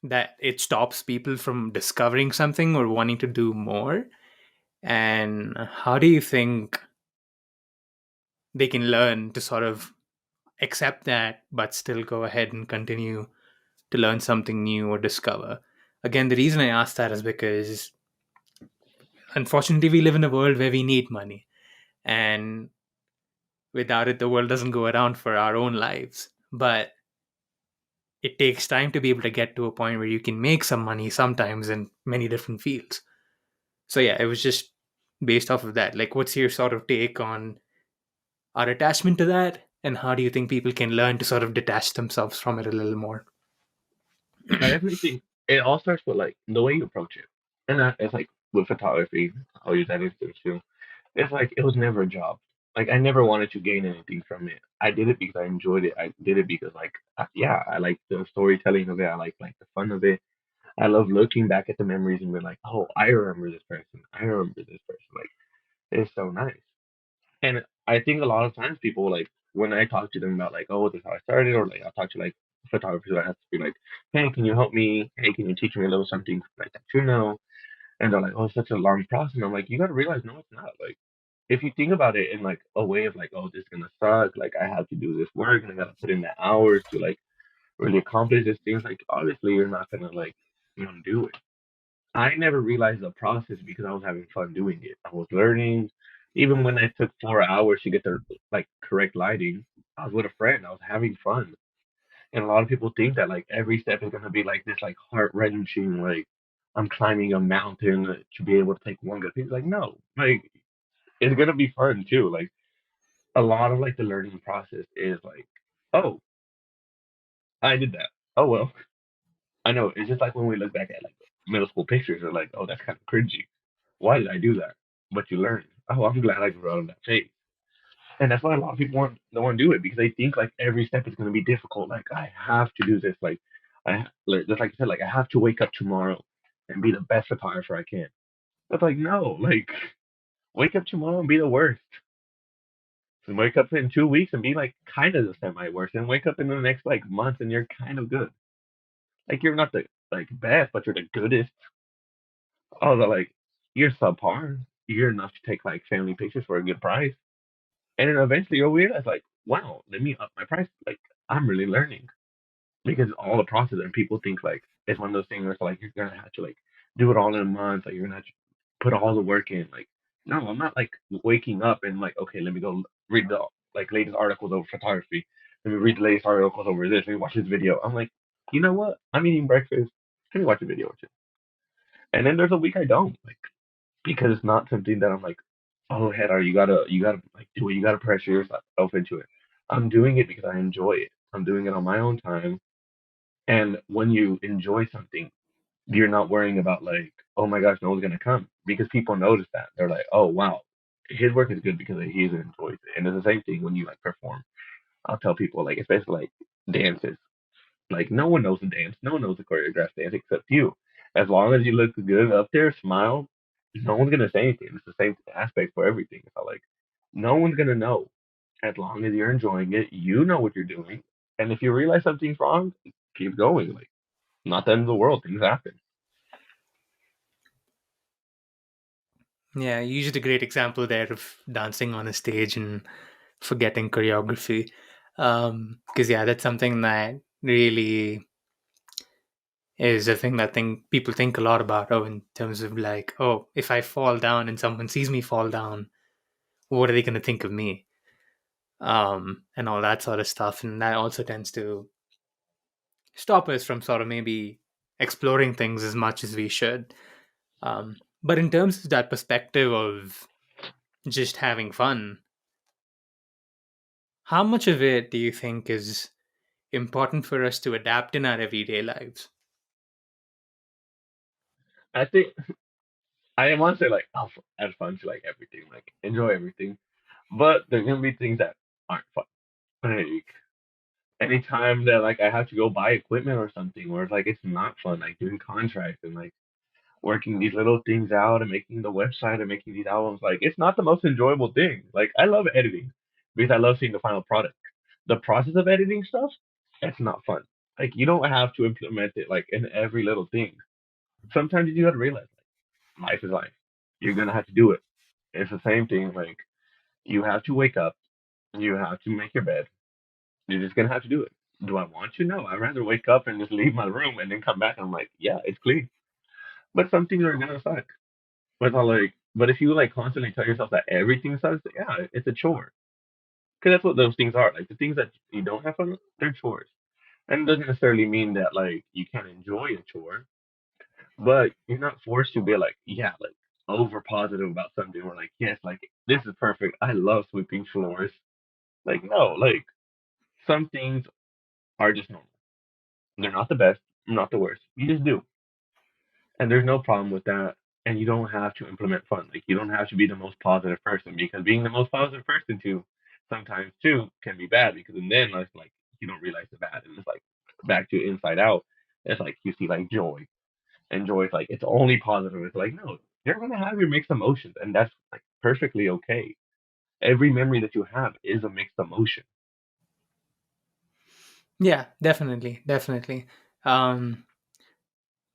that it stops people from discovering something or wanting to do more? And how do you think they can learn to sort of accept that, but still go ahead and continue to learn something new or discover? Again, the reason I ask that is because unfortunately, we live in a world where we need money. And without it, the world doesn't go around for our own lives. But it takes time to be able to get to a point where you can make some money sometimes in many different fields. So, yeah, it was just based off of that. Like, what's your sort of take on our attachment to that? And how do you think people can learn to sort of detach themselves from it a little more? I definitely think it all starts with like the way you approach it, and it's like with photography. I'll use that instance too. It's like it was never a job. Like I never wanted to gain anything from it. I did it because I enjoyed it. I did it because like yeah, I like the storytelling of it. I like the fun of it. I love looking back at the memories and being like, oh, I remember this person. I remember this person. Like it's so nice. And I think a lot of times people like when I talk to them about like, oh, this is how I started, or like I'll talk to like photographers who I have to be like, hey, can you help me? Hey, can you teach me a little something like that you know? And they're like, oh, it's such a long process. And I'm like, you gotta realize, no, it's not. Like, if you think about it in like a way of like, oh, this is gonna suck. Like, I have to do this work and I gotta put in the hours to like really accomplish these things. Like, obviously, you're not gonna like, do it. I never realized the process because I was having fun doing it. I was learning. Even when I took 4 hours to get the like correct lighting, I was with a friend. I was having fun. And a lot of people think that like every step is gonna be like this like heart wrenching like I'm climbing a mountain to be able to take one good picture. Like no, like it's gonna be fun too. Like a lot of like the learning process is like, oh, I did that. Oh well, I know. It's just like when we look back at like middle school pictures, we're like, oh, that's kind of cringy. Why did I do that? But you learn. Oh, I'm glad I grew out of that phase. And that's why a lot of people don't want to do it because they think like every step is going to be difficult. Like I have to do this. Like just like you said, like I have to wake up tomorrow and be the best photographer I can. But like no, like wake up tomorrow and be the worst. And wake up in 2 weeks and be like kind of the semi worst, and wake up in the next like month and you're kind of good. Like you're not the like best, but you're the goodest. Oh, the like you're subpar. You're enough to take like family pictures for a good price. And then eventually you'll realize like, wow, let me up my price. Like I'm really learning because all the process and people think like it's one of those things where it's like you're gonna have to like do it all in a month. Like you're gonna have to put all the work in. Like no, I'm not like waking up and like okay, let me go read the like latest articles over photography. Let me read the latest articles over this. Let me watch this video. I'm like, you know what? I'm eating breakfast. Let me watch a video or two. And then there's a week I don't like because it's not something that I'm like, oh Heather, you gotta like do it. You gotta pressure yourself into it. I'm doing it because I enjoy it. I'm doing it on my own time. And when you enjoy something, you're not worrying about like, oh my gosh, no one's gonna come because people notice that. They're like, oh wow, his work is good because he enjoys it. And it's the same thing when you like perform. I'll tell people like, especially like dances. Like no one knows the dance, no one knows the choreographed dance except you. As long as you look good up there, smile, no one's gonna say anything. It's the same aspect for everything. So like, no one's gonna know as long as you're enjoying it. You know what you're doing, and if you realize something's wrong, keep going. Like not the end of the world. Things happen. Yeah, you used a great example there of dancing on a stage and forgetting choreography. Because yeah, that's something that really is a thing that people think a lot about. Oh, in terms of like, oh, if I fall down and someone sees me fall down, what are they going to think of me? And all that sort of stuff, and that also tends to stop us from sort of maybe exploring things as much as we should. But in terms of that perspective of just having fun, how much of it do you think is important for us to adapt in our everyday lives? I think I want to say like, oh, have fun to like everything, like enjoy everything, but there's gonna be things that aren't fun. Like anytime that like I have to go buy equipment or something, where it's like it's not fun, like doing contracts and like working these little things out and making the website and making these albums. Like it's not the most enjoyable thing. Like I love editing because I love seeing the final product. The process of editing stuff, it's not fun. Like you don't have to implement it like in every little thing. Sometimes you gotta realize like life is life. You're gonna have to do it. It's the same thing. Like you have to wake up. You have to make your bed. You're just gonna have to do it. Do I want to? No. I'd rather wake up and just leave my room and then come back and I'm like, yeah, it's clean. But some things are gonna suck. But not like, but if you like constantly tell yourself that everything sucks, yeah, it's a chore. Because that's what those things are. Like the things that you don't have fun with, they're chores. And it doesn't necessarily mean that like you can't enjoy a chore, but you're not forced to be like, yeah, like over positive about something or like, yes, like this is perfect. I love sweeping floors. Like no, like some things are just normal. They're not the best, not the worst. You just do. And there's no problem with that. And you don't have to implement fun. Like you don't have to be the most positive person because being the most positive person too sometimes too can be bad because and then it's like you don't realize the bad and it's like back to inside out. It's like you see like joy and joy is like it's only positive. It's like no, you're gonna have your mixed emotions and that's like perfectly okay. Every memory that you have is a mixed emotion. Yeah, definitely, definitely. Um,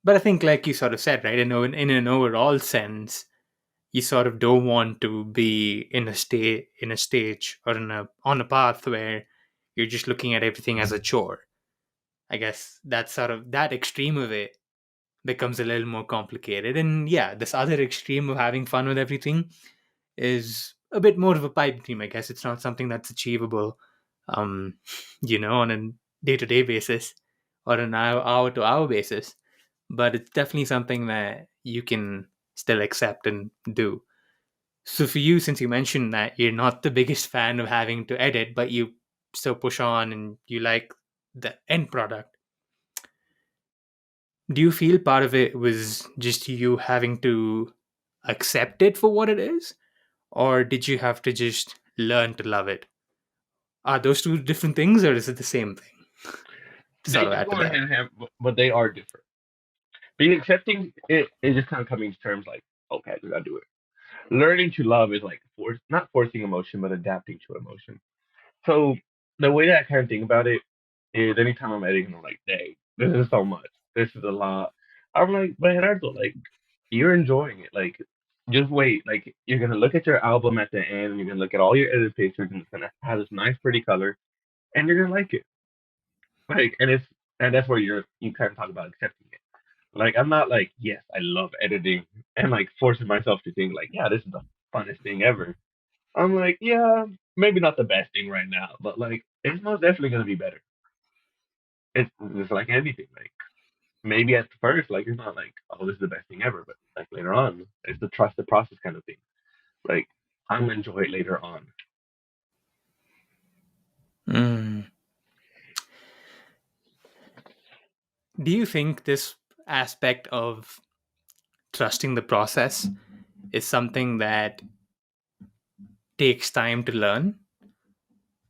but I think, like you sort of said, right, in an overall sense, you sort of don't want to be in a stage or in a on a path where you're just looking at everything as a chore. I guess that sort of that extreme of it becomes a little more complicated. And yeah, this other extreme of having fun with everything is a bit more of a pipe dream. I guess it's not something that's achievable, um, on a day-to-day basis or an hour-to-hour basis. But it's definitely something that you can still accept and do. So for you, since you mentioned that you're not the biggest fan of having to edit, but you still push on and you like the end product, do you feel part of it was just you having to accept it for what it is? Or did you have to just learn to love it? Are those two different things, or is it the same thing? To They sort of do add to go hand that. in hand, but they are different. Being accepting it is just kind of coming to terms like, okay, we gotta do it. Learning to love is like not forcing emotion, but adapting to emotion. So the way that I kind of think about it is anytime I'm editing, I'm like, dang, this is so much. This is a lot. I'm like, but Gerardo, like, you're enjoying it. Like, just wait. Like, you're gonna look at your album at the end, and you're gonna look at all your edited pictures, and it's gonna have this nice, pretty color, and you're gonna like it. Like, and that's where you kind of talk about accepting it. Like, I'm not like, yes, I love editing, and like forcing myself to think like, yeah, this is the funnest thing ever. I'm like, yeah, maybe not the best thing right now, but like it's most definitely gonna be better. It's like anything. Like maybe at first, like it's not like, oh, this is the best thing ever, but like later on, it's the trust the process kind of thing. Like I'm gonna enjoy it later on. Mm. Do you think this aspect of trusting the process is something that takes time to learn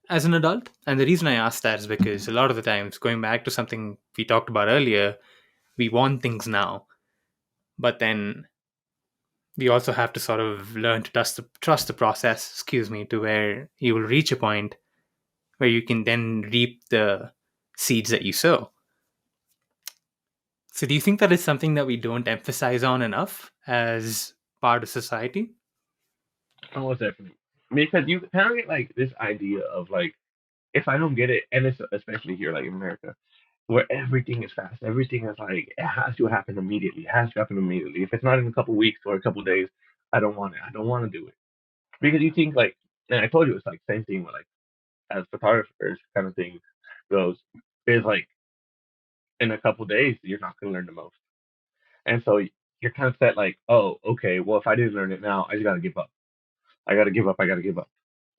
as an adult? And the reason I ask that is because a lot of the times, going back to something we talked about earlier, we want things now, but then we also have to sort of learn to trust the process, excuse me, to where you will reach a point where you can then reap the seeds that you sow. So do you think that is something that we don't emphasize on enough as part of society? Almost definitely because you kind of get like this idea of like if I don't get it, and it's especially here like in America where everything is fast, everything is like it has to happen immediately, it has to happen immediately. If it's not in a couple weeks or a couple days, I don't want it. I don't want to do it because you think like, and I told you it's like same thing with like as photographers kind of thing goes is like in a couple days you're not going to learn the most, and so you're kind of set like, oh, okay, well if I didn't learn it now, I just got to give up. I got to give up. I got to give up.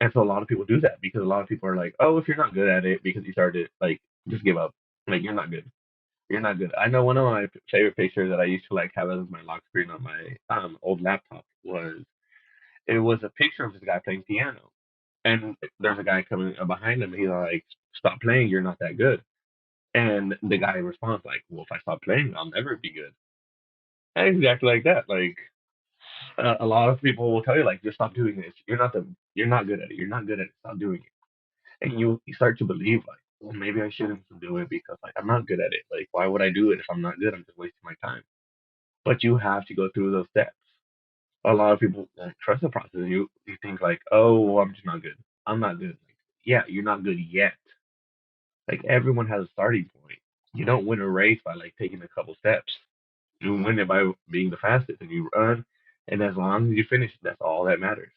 And so a lot of people do that because a lot of people are like, oh, if you're not good at it because you started, like, just give up. Like, you're not good. You're not good. I know one of my favorite pictures that I used to like have as my lock screen on my old laptop was it was a picture of this guy playing piano, and there's a guy coming up behind him. He's like, "Stop playing. You're not that good." And the guy responds like, "Well, if I stop playing, I'll never be good." And exactly like that. Like a lot of people will tell you like, "Just stop doing this. You're not good at it. You're not good at it. Stop doing it." And you start to believe like. well, maybe I shouldn't do it because like I'm not good at it. Like, why would I do it if I'm not good? I'm just wasting my time. But you have to go through those steps. A lot of people don't trust the process. You think like, oh, well, I'm just not good. I'm not good. Like, yeah, you're not good yet. Like everyone has a starting point. You don't win a race by like taking a couple steps. You win it by being the fastest, and you run. And as long as you finish, that's all that matters.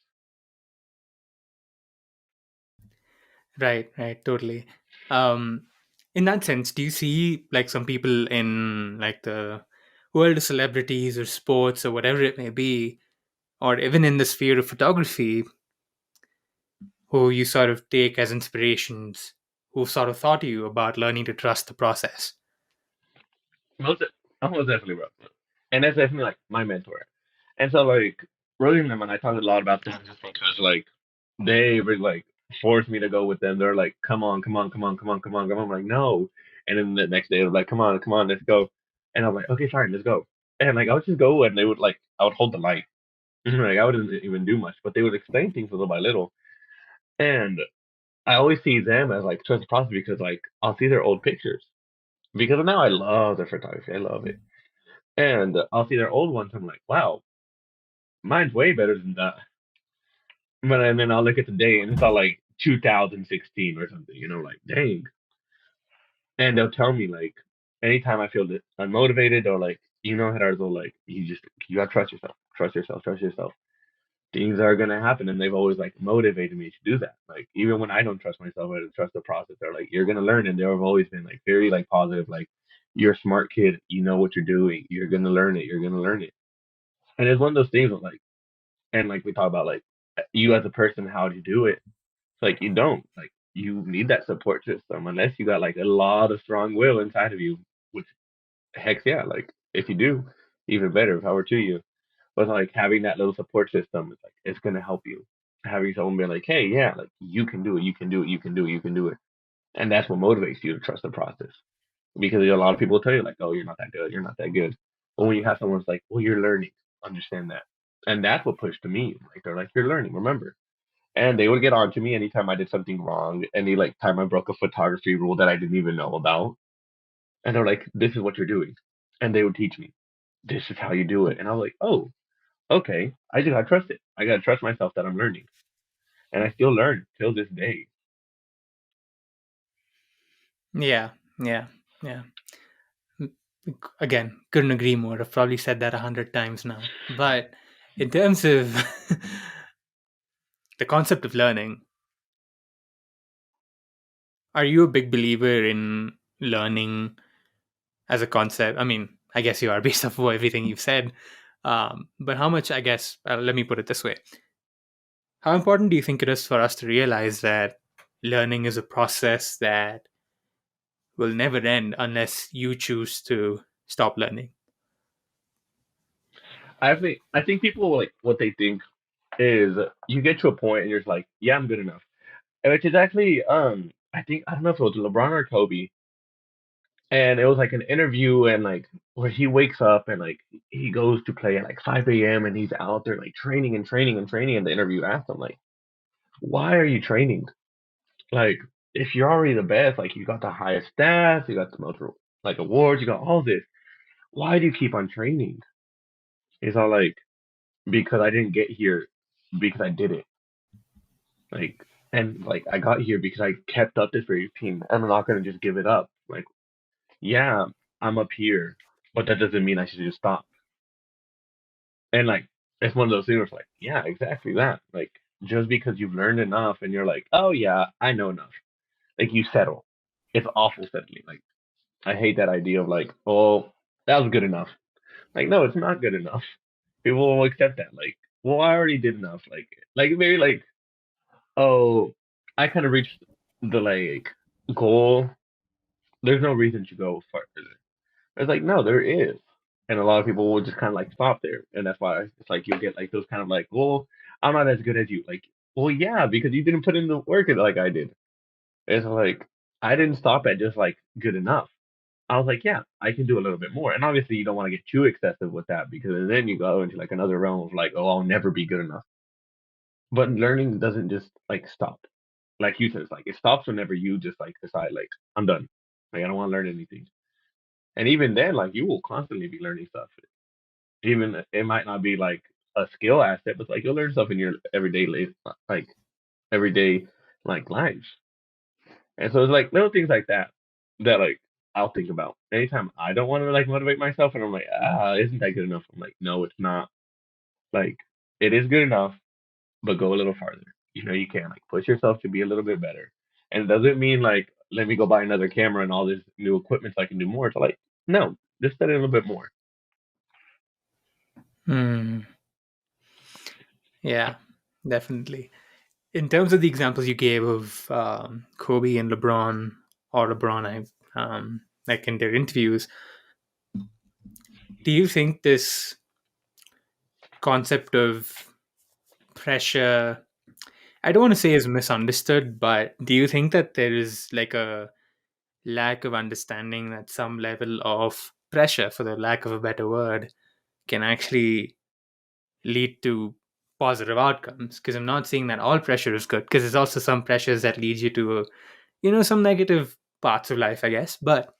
Right, right, totally. Um, in that sense, do you see like some people in like the world of celebrities or sports or whatever it may be, or even in the sphere of photography, who you sort of take as inspirations, who sort of taught you about learning to trust the process? Most, almost definitely, bro. And that's definitely like my mentor. And so like William and I talked a lot about them just because like they really like forced me to go with them. They're like, come on, come on, come on, come on, come on, come on. I'm like, no. And then the next day they're like, come on, let's go. And I'm like, okay, fine, let's go. And like I would just go and they would like I would hold the light. Like I wouldn't even do much, but they would explain things little by little. And I always see them as like trust the process because like I'll see their old pictures. Because now I love their photography. I love it. And I'll see their old ones. I'm like, wow, mine's way better than that. But and then I'll look at the date and it's all like 2016 or something, like dang. And they'll tell me like anytime I feel unmotivated or like Gerardo, like you gotta trust yourself, trust yourself. Things are gonna happen, and they've always like motivated me to do that. Like even when I don't trust myself, I don't trust the process. They're like, you're gonna learn, and they've always been like very like positive. Like you're a smart kid, you know what you're doing. You're gonna learn it. You're gonna learn it. And it's one of those things that like, and like we talk about like you as a person, how do you do it? It's like you don't like you need that support system unless you got like a lot of strong will inside of you. Which heck yeah, like if you do, even better. Power to you. But like having that little support system is like it's gonna help you. Having someone be like, hey, yeah, like you can do it, you can do it, you can do it, you can do it, and that's what motivates you to trust the process. Because a lot of people tell you like, oh, you're not that good, you're not that good. But when you have someone that's like, well, you're learning, understand that, and that's what pushed to me. Like they're like, you're learning, remember. And they would get on to me anytime I did something wrong, any like time I broke a photography rule that I didn't even know about. And they're like, this is what you're doing. And they would teach me, this is how you do it. And I was like, oh, okay, I just gotta trust it. I gotta trust myself that I'm learning, and I still learn till this day. Yeah, yeah, yeah. M- Again, couldn't agree more. I've probably said that 100 times now. But in terms of the concept of learning, are you a big believer in learning as a concept? I mean, I guess you are based off of everything you've said. But how much, I guess, let me put it this way. How important do you think it is for us to realize that learning is a process that will never end unless you choose to stop learning? I think people like what they think is you get to a point and you're just like, yeah, I'm good enough, which is actually I don't know if it was LeBron or Kobe, and it was like an interview and like where he wakes up and like he goes to play at like 5 a.m. and he's out there like training and training and training, and the interview asked him like, why are you training? Like if you're already the best, like you got the highest stats, you got the most like awards, you got all this. Why do you keep on training? He's all like, because I didn't get here because I did it. Like, and like I got here because I kept up this routine. I'm not gonna just give it up. Like, yeah, I'm up here, but that doesn't mean I should just stop. And like, it's one of those things where it's like, yeah, exactly that. Like, just because you've learned enough and you're like, oh yeah, I know enough. Like, you settle. It's awful settling. Like, I hate that idea of like, oh, that was good enough. Like, no, it's not good enough. People will accept that. Like, well, I already did enough. Like maybe like, oh, I kind of reached the like goal. There's no reason to go further. It's like, no, there is. And a lot of people will just kind of like stop there. And that's why it's like you'll get like those kind of like, well, I'm not as good as you. Like, well, yeah, because you didn't put in the work like I did. It's like, I didn't stop at just like good enough. I was like, yeah, I can do a little bit more. And obviously, you don't want to get too excessive with that because then you go into like another realm of like, oh, I'll never be good enough. But learning doesn't just like stop. like you said, it's like it stops whenever you just like decide like I'm done. Like I don't want to learn anything. And even then, like you will constantly be learning stuff. Even it might not be like a skill asset, but like you'll learn stuff in your everyday life, like everyday like life. And so it's like little things like that that like I'll think about anytime I don't want to like motivate myself, and I'm like, isn't that good enough? I'm like, no, it's not. Like it is good enough, but go a little farther. You know, you can like push yourself to be a little bit better. And it doesn't mean like let me go buy another camera and all this new equipment so I can do more. It's like no, just study a little bit more. Hmm. Yeah, definitely. In terms of the examples you gave of Kobe and LeBron, or LeBron, like in their interviews, do you think this concept of pressure, I don't want to say is misunderstood, but do you think that there is like a lack of understanding that some level of pressure, for the lack of a better word, can actually lead to positive outcomes? Because I'm not saying that all pressure is good, because there's also some pressures that lead you to, some negative parts of life, I guess. But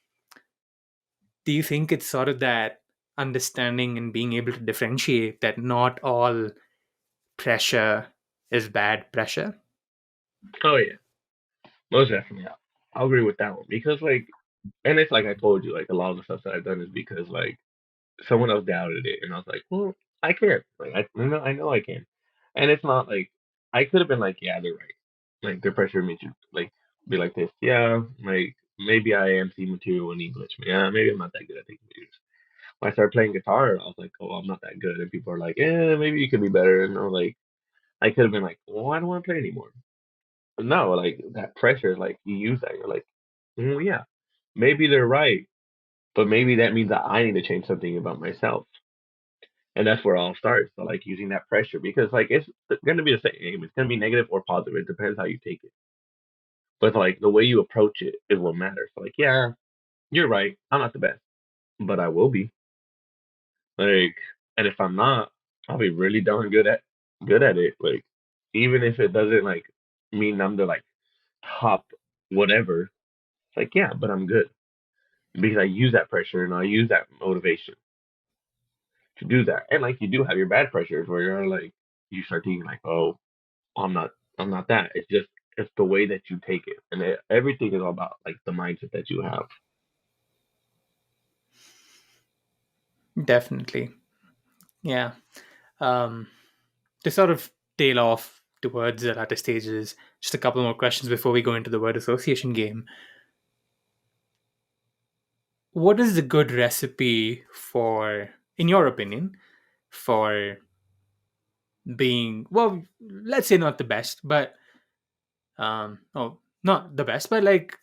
do you think it's sort of that understanding and being able to differentiate that not all pressure is bad pressure? Oh yeah, most definitely. I'll agree with that one because like, and it's like I told you, like a lot of the stuff that I've done is because like someone else doubted it, and I was like, well, I can. Like I know I can. And it's not like I could have been like, yeah, they're right. Like the pressure made you like be like this. Yeah, like maybe I am C material in English. Yeah, maybe I'm not that good at taking videos. When I started playing guitar, I was like, oh, I'm not that good. And people are like, yeah, maybe you could be better. And I'm like, I could have been like, well, I don't want to play anymore. But no, like that pressure, like you use that. You're like, yeah, maybe they're right, but maybe that means that I need to change something about myself. And that's where it all starts. So like using that pressure because like it's going to be the same. It's going to be negative or positive. It depends how you take it. But like the way you approach it is what matters. So, like yeah, you're right. I'm not the best, but I will be. Like, and if I'm not, I'll be really darn good at it. Like, even if it doesn't like mean I'm the like top whatever. It's like yeah, but I'm good because I use that pressure and I use that motivation to do that. And like you do have your bad pressures where you're like you start thinking like, oh, I'm not I'm not that. It's the way that you take it, and everything is all about like the mindset that you have. Definitely. Yeah. Um, to sort of tail off towards the latter stages, just a couple more questions before we go into the word association game. What is the good recipe for, in your opinion, for being, well, let's say not the best, but oh, not the best, but like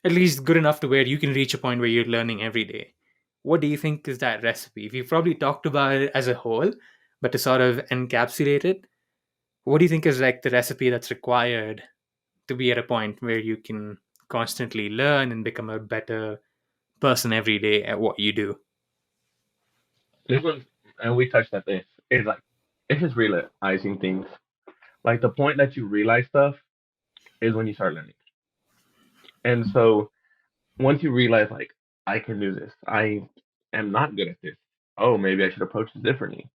at least good enough to where you can reach a point where you're learning every day? What do you think is that recipe? We've probably talked about it as a whole, but to sort of encapsulate it, what do you think is like the recipe that's required to be at a point where you can constantly learn and become a better person every day at what you do? This one, and we touched at this, is like it's just realizing things. Like the point that you realize stuff is when you start learning. And so once you realize like I can do this, I am not good at this. Oh, maybe I should approach this differently.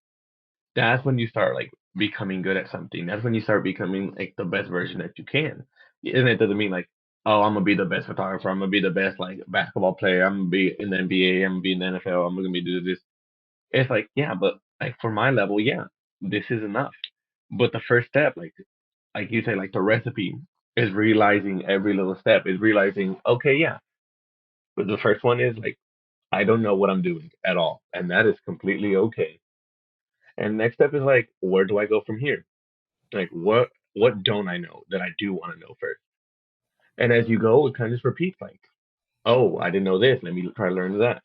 That's when you start like becoming good at something. That's when you start becoming like the best version that you can. And it doesn't mean like, oh, I'm gonna be the best photographer. I'm gonna be the best like basketball player. I'm gonna be in the NBA. I'm gonna be in the NFL. I'm gonna be do this. It's like, yeah, but like for my level, yeah, this is enough. But the first step, like you say, like the recipe is realizing every little step. Is realizing, okay, yeah. But the first one is like, I don't know what I'm doing at all, and that is completely okay. And next step is like, where do I go from here? Like what don't I know that I do want to know first? And as you go, it kind of just repeats like, oh, I didn't know this. Let me try to learn that.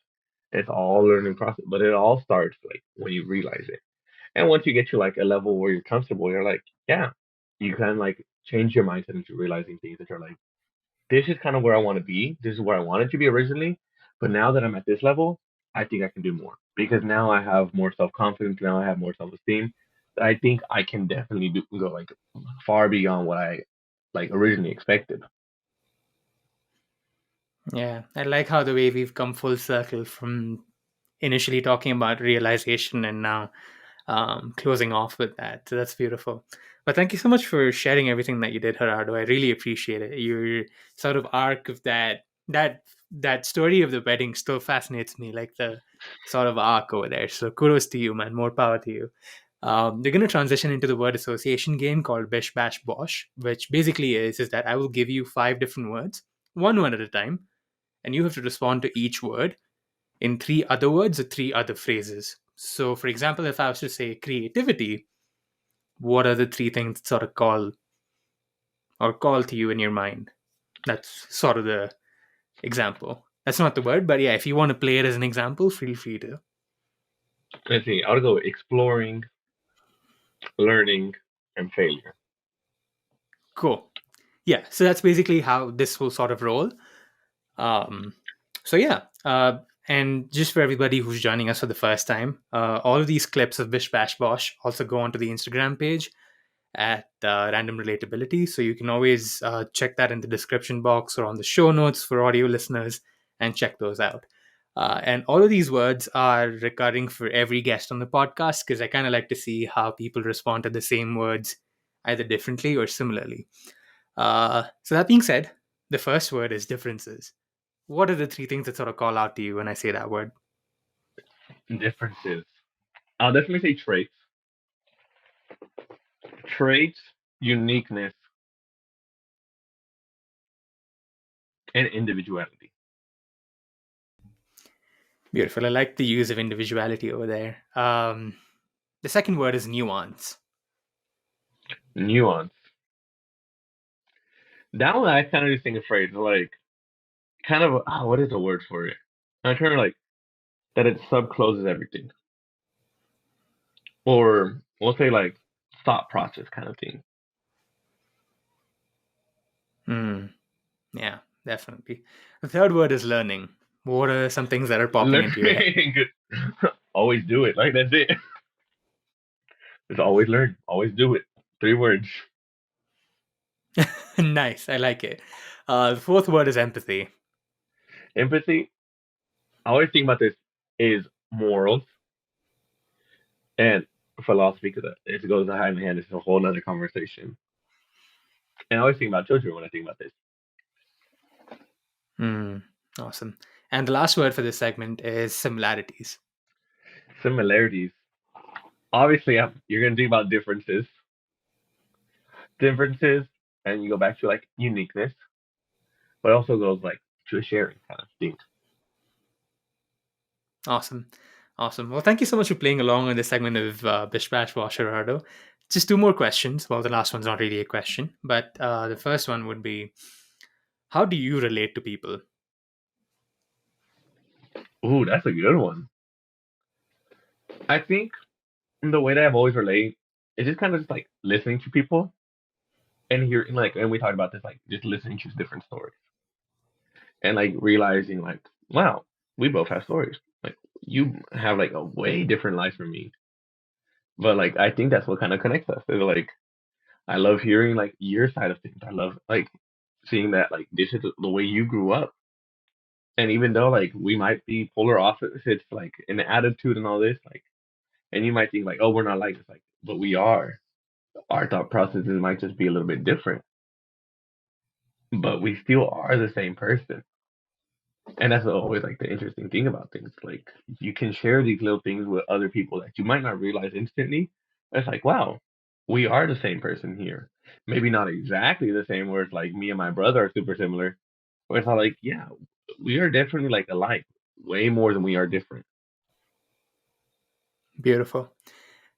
It's all learning process, but it all starts like when you realize it. And once you get to like a level where you're comfortable, you're like, yeah, you can like change your mindset into realizing things that you're like, this is kind of where I want to be. This is where I wanted to be originally. But now that I'm at this level, I think I can do more because now I have more self confidence. Now I have more self esteem. I think I can definitely go like far beyond what I like originally expected. Yeah, I like how the way we've come full circle from initially talking about realization and now closing off with that. So that's beautiful. But thank you so much for sharing everything that you did, Gerardo. I really appreciate it. Your sort of arc of that story of the wedding still fascinates me, like the sort of arc over there. So kudos to you, man. More power to you. We're going to transition into the word association game called Bish Bash Bosh, which basically is that I will give you 5 different words, one word at a time, and you have to respond to each word in 3 other words or 3 other phrases. So, for example, if I was to say creativity, what are the 3 things that sort of call to you in your mind? That's sort of the example. That's not the word, but yeah, if you want to play it as an example, feel free to. Let's see. I'll go exploring, learning, and failure. Cool. Yeah, so that's basically how this will sort of roll. Um, so yeah, and just for everybody who's joining us for the first time, all of these clips of Bish Bash Bosh also go onto the Instagram page at Random Relatability. So you can always check that in the description box or on the show notes for audio listeners and check those out. And all of these words are recurring for every guest on the podcast because I kind of like to see how people respond to the same words either differently or similarly. So that being said, the first word is differences. What are the 3 things that sort of call out to you when I say that word? Differences. I'll definitely say traits. Traits, uniqueness, and individuality. Beautiful. I like the use of individuality over there. The second word is nuance. Nuance. That one I kind of just think of phrase like kind of what is the word for it? I'm trying to like that it subcloses everything, or we'll say like thought process kind of thing. Hmm. Yeah, definitely. The third word is learning. What are some things that are popping into your head? Learning, always do it. Like that's it. Just always learn, always do it. 3 words. Nice. I like it. The fourth word is empathy. Empathy. I always think about this is morals and philosophy because it goes hand in hand. It's a whole other conversation. And I always think about children when I think about this. Hmm. Awesome. And the last word for this segment is similarities. Similarities. Obviously, you're going to think about differences. Differences, and you go back to like uniqueness, but also goes like to a sharing kind of thing. Awesome. Awesome. Well, thank you so much for playing along in this segment of Bish Bash Wash Gerardo. Just 2 more questions. Well, the last one's not really a question, but the first one would be, how do you relate to people? Ooh, that's a good one. I think the way that I've always related is just kind of just like listening to people and hearing like, and we talked about this, like just listening to different stories and like realizing like, wow, we both have stories. Like you have like a way different life from me, but like I think that's what kind of connects us. Is like I love hearing like your side of things. I love like seeing that like this is the way you grew up. And even though like we might be polar opposites, like in the attitude and all this, like, and you might think like, oh, we're not like this, like, but we are. Our thought processes might just be a little bit different, but we still are the same person. And that's always like the interesting thing about things. Like you can share these little things with other people that you might not realize instantly. It's like, wow, we are the same person here. Maybe not exactly the same, where it's like me and my brother are super similar. But it's not like, yeah, we are definitely like alike, way more than we are different. Beautiful.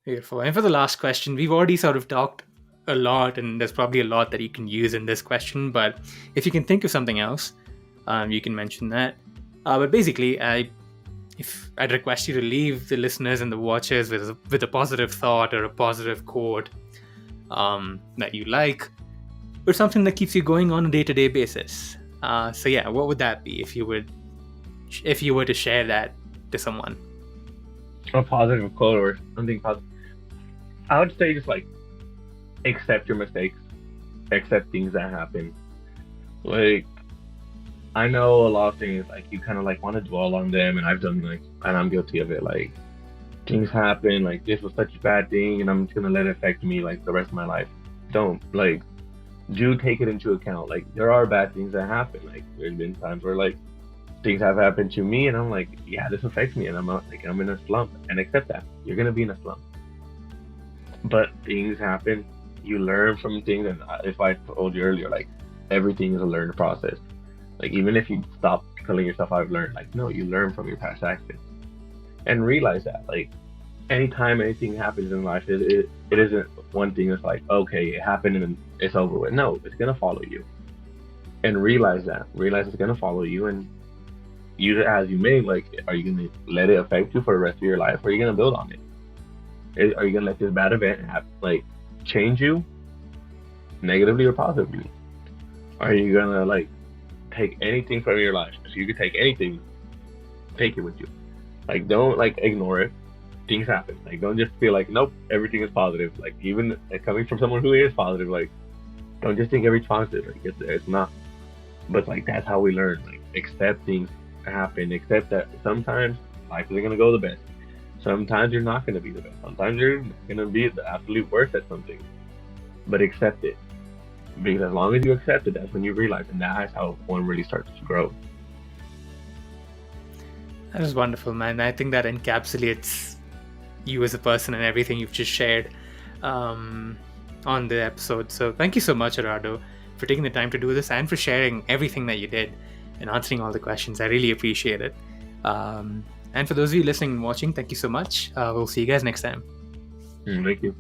Beautiful. And for the last question, we've already sort of talked a lot, and there's probably a lot that you can use in this question. But if you can think of something else, you can mention that. But basically, if I'd request you to leave the listeners and the watchers with a positive thought or a positive quote that you like, or something that keeps you going on a day-to-day basis. So yeah, what would that be if you were to share that to someone? A positive quote or something positive. I would say just like accept your mistakes, accept things that happen. Like I know a lot of things like you kind of like want to dwell on them, and I've done like, and I'm guilty of it. Like things happen, like this was such a bad thing, and I'm just gonna let it affect me like the rest of my life. Don't like do take it into account. Like there are bad things that happen. Like there's been times where like things have happened to me, and I'm like, yeah, this affects me, and I'm not, like I'm in a slump, and accept that you're gonna be in a slump. But things happen. You learn from things, and if I told you earlier, like everything is a learned process. Like even if you stop telling yourself I've learned, like no, you learn from your past actions and realize that like anytime anything happens in life, it isn't one thing that's like okay, it happened and it's over with. No, it's gonna follow you, and realize that. Realize it's gonna follow you, and use it as you may. Like, are you gonna let it affect you for the rest of your life, or are you gonna build on it? Are you gonna let this bad event have like change you negatively or positively? Are you gonna like take anything from your life? If you could take anything, take it with you. Like don't like ignore it. Things happen. Like don't just feel like nope, everything is positive. Like even like, coming from someone who is positive, like don't just think everything's positive. Like it's not. But like that's how we learn. Like accept things happen. Accept that sometimes life isn't gonna go the best. Sometimes you're not gonna be the best. Sometimes you're gonna be the absolute worst at something. But accept it. Because as long as you accept it, that's when you realize, and that's how one really starts to grow. That is wonderful, man. I think that encapsulates you as a person and everything you've just shared on the episode. So thank you so much, Gerardo, for taking the time to do this and for sharing everything that you did and answering all the questions. I really appreciate it. And for those of you listening and watching, thank you so much. We'll see you guys next time. Thank you.